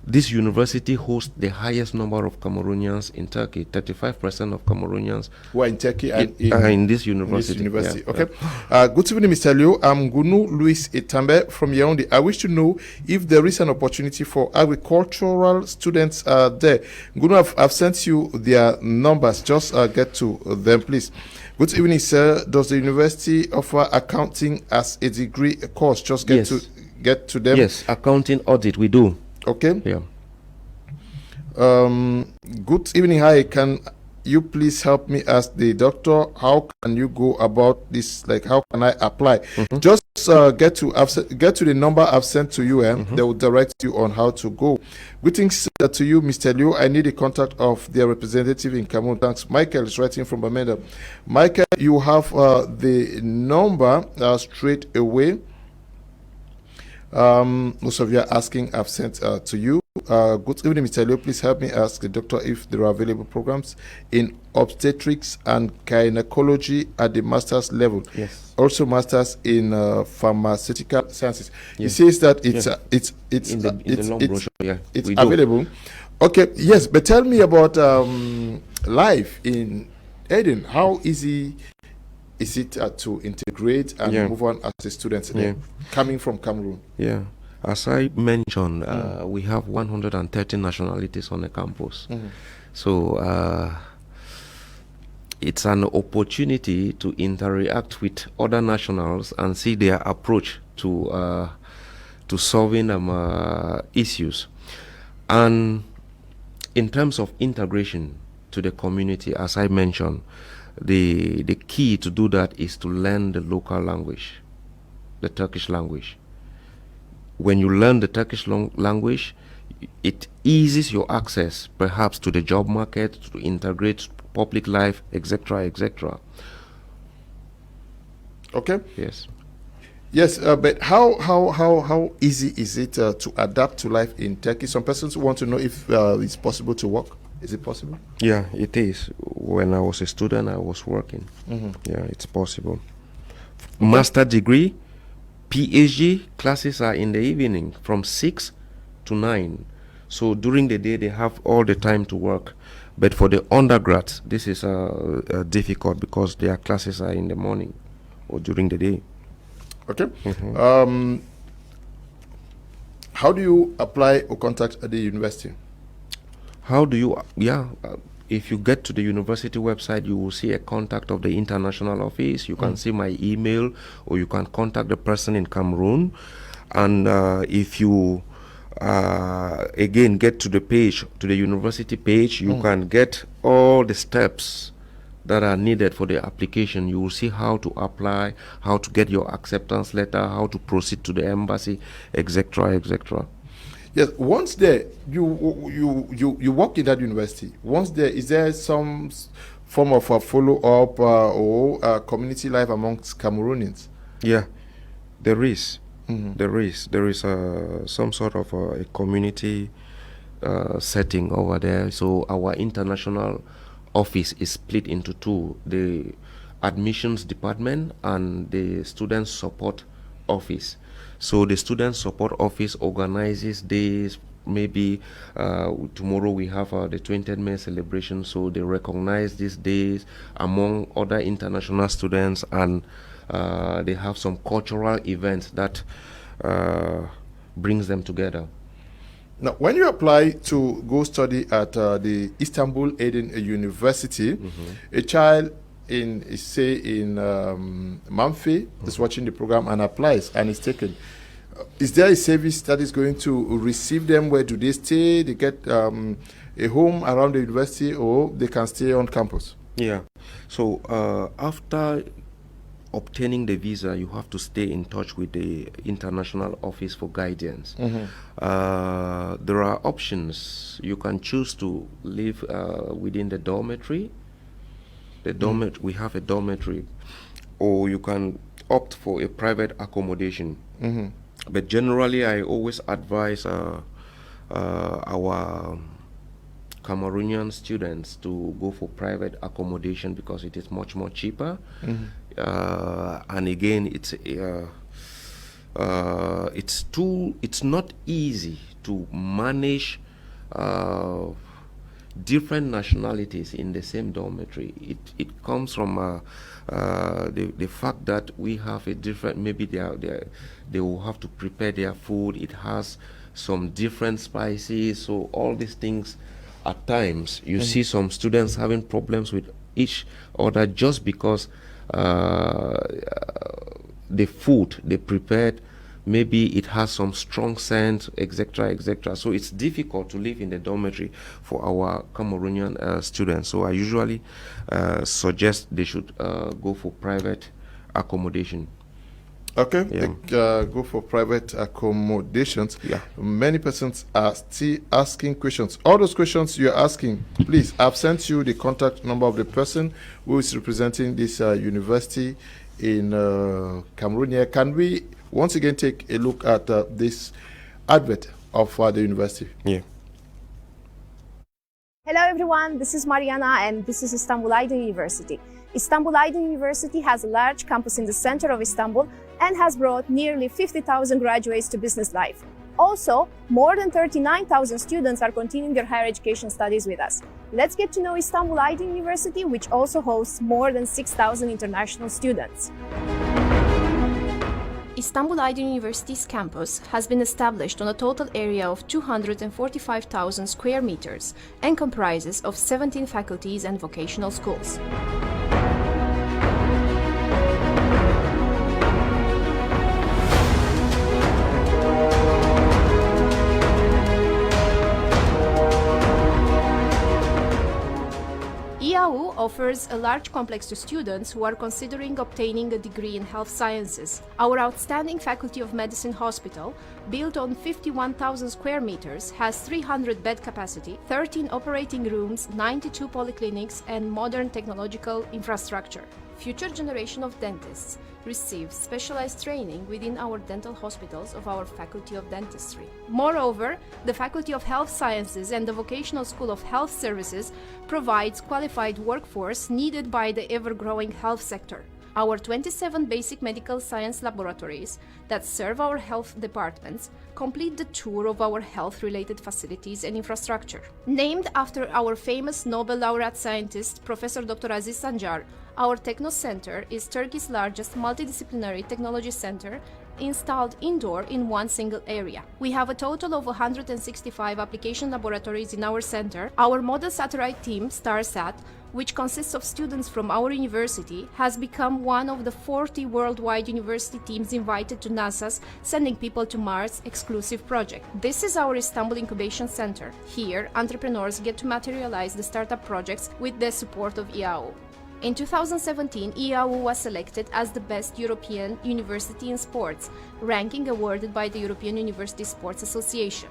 [SPEAKER 4] this university hosts the highest number of Cameroonians in Turkey. 35% of Cameroonians
[SPEAKER 1] who are in Turkey and
[SPEAKER 4] in this university.
[SPEAKER 1] Yeah, okay.
[SPEAKER 4] Yeah.
[SPEAKER 1] Good evening, Mr. Leo. I'm Gunu Luis Itambe from Yaoundé. I wish to know if there is an opportunity for agricultural students there. Gunu, I've sent you their numbers. Just get to them, please. Good evening, sir. Does the university offer accounting as a degree course? Just get to them.
[SPEAKER 4] Yes, accounting audit we do.
[SPEAKER 1] Okay.
[SPEAKER 4] Yeah.
[SPEAKER 1] Good evening. Hi. Can you please help me ask the doctor how can you go about this? Like, how can I apply? Just get to the number I've sent to you, and they will direct you on how to go. Greetings to you, Mr. Liu. I need a contact of their representative in Cameroon. Thanks. Michael is writing from Bamenda. Michael, you have the number straight away. Most of you are asking, I've sent to you. Good evening, Mr. Leo. Please help me ask the doctor if there are available programs in obstetrics and gynecology at the master's level.
[SPEAKER 4] Yes.
[SPEAKER 1] Also, masters in pharmaceutical sciences. Yes. He says that it's available. Okay. Yes, but tell me about life in Aiden. How easy is it to integrate and move on as a student coming from Cameroon?
[SPEAKER 4] Yeah. As I mentioned, we have 130 nationalities on the campus. So it's an opportunity to interact with other nationals and see their approach to solving issues. And in terms of integration to the community, as I mentioned, the key to do that is to learn the local language, the Turkish language. When you learn the Turkish language, it eases your access perhaps to the job market, to integrate public life, etc., etc.
[SPEAKER 1] Okay.
[SPEAKER 4] Yes.
[SPEAKER 1] Yes, but how easy is it to adapt to life in Turkey? Some persons want to know if it's possible to work. Is it possible?
[SPEAKER 4] Yeah, it is. When I was a student, I was working. Yeah, it's possible. Okay. Master degree, PhD classes are in the evening from 6 to 9. So during the day, they have all the time to work. But for the undergrads, this is difficult because their classes are in the morning or during the day.
[SPEAKER 1] Okay. How do you apply or contact at the university?
[SPEAKER 4] How do you, if you get to the university website, you will see a contact of the international office. You can see my email, or you can contact the person in Cameroon. And if you, again, get to the page, to the university page, you can get all the steps that are needed for the application. You will see how to apply, how to get your acceptance letter, how to proceed to the embassy, etc., etc.
[SPEAKER 1] Yes, once there, you work in that university. Once there, is there some form of a follow-up or community life amongst Cameroonians?
[SPEAKER 4] Yeah, there is. There is some sort of a community setting over there. So our international office is split into two: the admissions department and the student support office. So the student support office organizes days. Maybe tomorrow we have the 20th May celebration, so they recognize these days among other international students, and they have some cultural events that brings them together.
[SPEAKER 1] Now, when you apply to go study at the Istanbul Aiden University, a child in Mamfe is watching the program and applies and is taken. Is there a service that is going to receive them? Where do they stay? They get a home around the university, or they can stay on campus?
[SPEAKER 4] Yeah. So after obtaining the visa, you have to stay in touch with the international office for guidance. There are options. You can choose to live within the dormitory. We have a dormitory, or you can opt for a private accommodation. But generally, I always advise our Cameroonian students to go for private accommodation because it is much more cheaper. And again, it's not easy to manage different nationalities in the same dormitory. It comes from the fact that we have a different, maybe they will have to prepare their food. It has some different spices, so all these things, at times you see some students having problems with each other just because the food they prepared, maybe it has some strong scent, etc., etc. So it's difficult to live in the dormitory for our Cameroonian students. So I usually suggest they should go for private accommodation.
[SPEAKER 1] Okay, go for private accommodations. Many persons are still asking questions. All those questions you're asking, please, I've sent you the contact number of the person who is representing this university in Cameroon here. Can we once again take a look at this advert of the university?
[SPEAKER 4] Yeah.
[SPEAKER 5] Hello everyone, this is Mariana and this is Istanbul Aiden University. Istanbul Aiden University has a large campus in the center of Istanbul and has brought nearly 50,000 graduates to business life. Also, more than 39,000 students are continuing their higher education studies with us. Let's get to know Istanbul Aiden University, which also hosts more than 6,000 international students.
[SPEAKER 3] Istanbul Aiden University's campus has been established on a total area of 245,000 square meters and comprises of 17 faculties and vocational schools. IAU offers a large complex to students who are considering obtaining a degree in health sciences. Our outstanding Faculty of Medicine hospital, built on 51,000 square meters, has 300 bed capacity, 13 operating rooms, 92 polyclinics, and modern technological infrastructure. Future generation of dentists receive specialized training within our dental hospitals of our Faculty of Dentistry. Moreover, the Faculty of Health Sciences and the Vocational School of Health Services provides qualified workforce needed by the ever-growing health sector. Our 27 basic medical science laboratories that serve our health departments complete the tour of our health-related facilities and infrastructure. Named after our famous Nobel laureate scientist, Professor Dr. Aziz Sancar, our Techno Center is Turkey's largest multidisciplinary technology center installed indoor in one single area. We have a total of 165 application laboratories in our center. Our model satellite team, StarSat, which consists of students from our university, has become one of the 40 worldwide university teams invited to NASA's Sending People to Mars exclusive project. This is our Istanbul Incubation Center. Here, entrepreneurs get to materialize the startup projects with the support of IAU. In 2017, IAU was selected as the best European university in sports, ranking awarded by the European University Sports Association.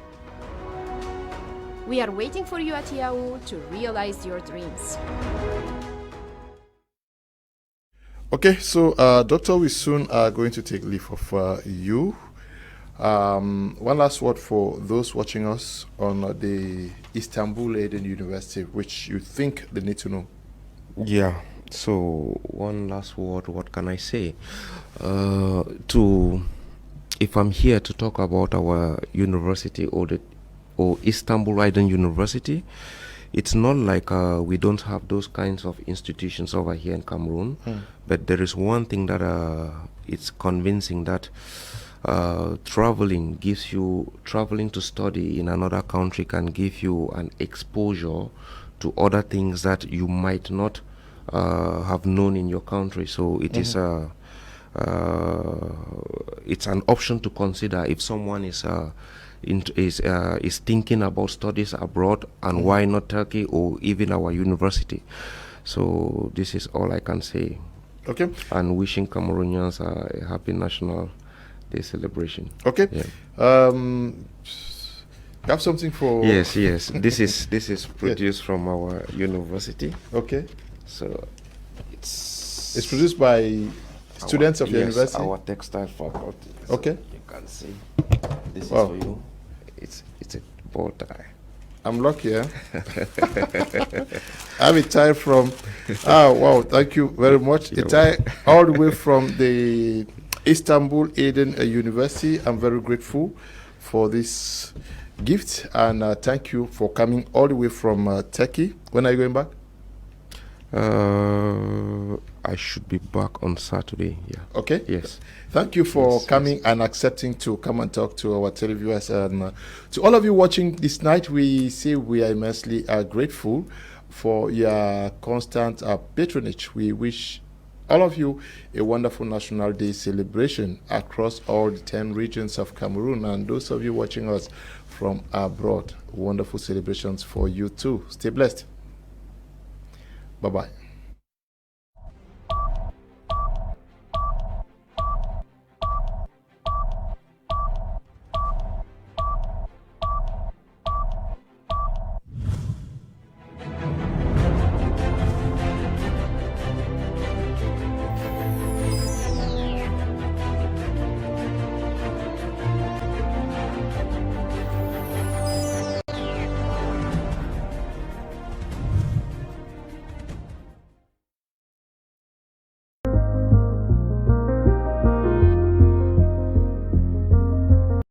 [SPEAKER 3] We are waiting for you at IAU to realize your dreams.
[SPEAKER 1] Okay, so Doctor, we soon are going to take leave of you. One last word for those watching us on the Istanbul Aiden University, which you think they need to know.
[SPEAKER 4] Yeah. So one last word. What can I say? If I'm here to talk about our university or Istanbul Aiden University, it's not like we don't have those kinds of institutions over here in Cameroon, but there is one thing that it's convincing that traveling to study in another country can give you an exposure to other things that you might not have known in your country. So it is it's an option to consider if someone is thinking about studies abroad, and why not Turkey or even our university. So this is all I can say.
[SPEAKER 1] Okay.
[SPEAKER 4] And wishing Cameroonians a happy National Day celebration.
[SPEAKER 1] Okay.
[SPEAKER 4] Yeah.
[SPEAKER 1] You have something for?
[SPEAKER 4] Yes. This is produced from our university.
[SPEAKER 1] Okay.
[SPEAKER 4] So it's
[SPEAKER 1] produced by students of your university?
[SPEAKER 4] Our textile faculty. So
[SPEAKER 1] okay.
[SPEAKER 4] You can see. This is for you. It's a bow tie.
[SPEAKER 1] I'm lucky, eh? I have a tie from. Wow! Thank you very much. A tie all the way from the Istanbul Aiden University. I'm very grateful for this gift, and thank you for coming all the way from Turkey. When are you going back?
[SPEAKER 4] I should be back on Saturday. Yeah.
[SPEAKER 1] Okay.
[SPEAKER 4] Yes.
[SPEAKER 1] Thank you for coming and accepting to come and talk to our televiewers, and to all of you watching this night. We say we are immensely grateful for your constant patronage. We wish all of you a wonderful National Day celebration across all the 10 regions of Cameroon, and those of you watching us from abroad, wonderful celebrations for you too. Stay blessed. Bye-bye.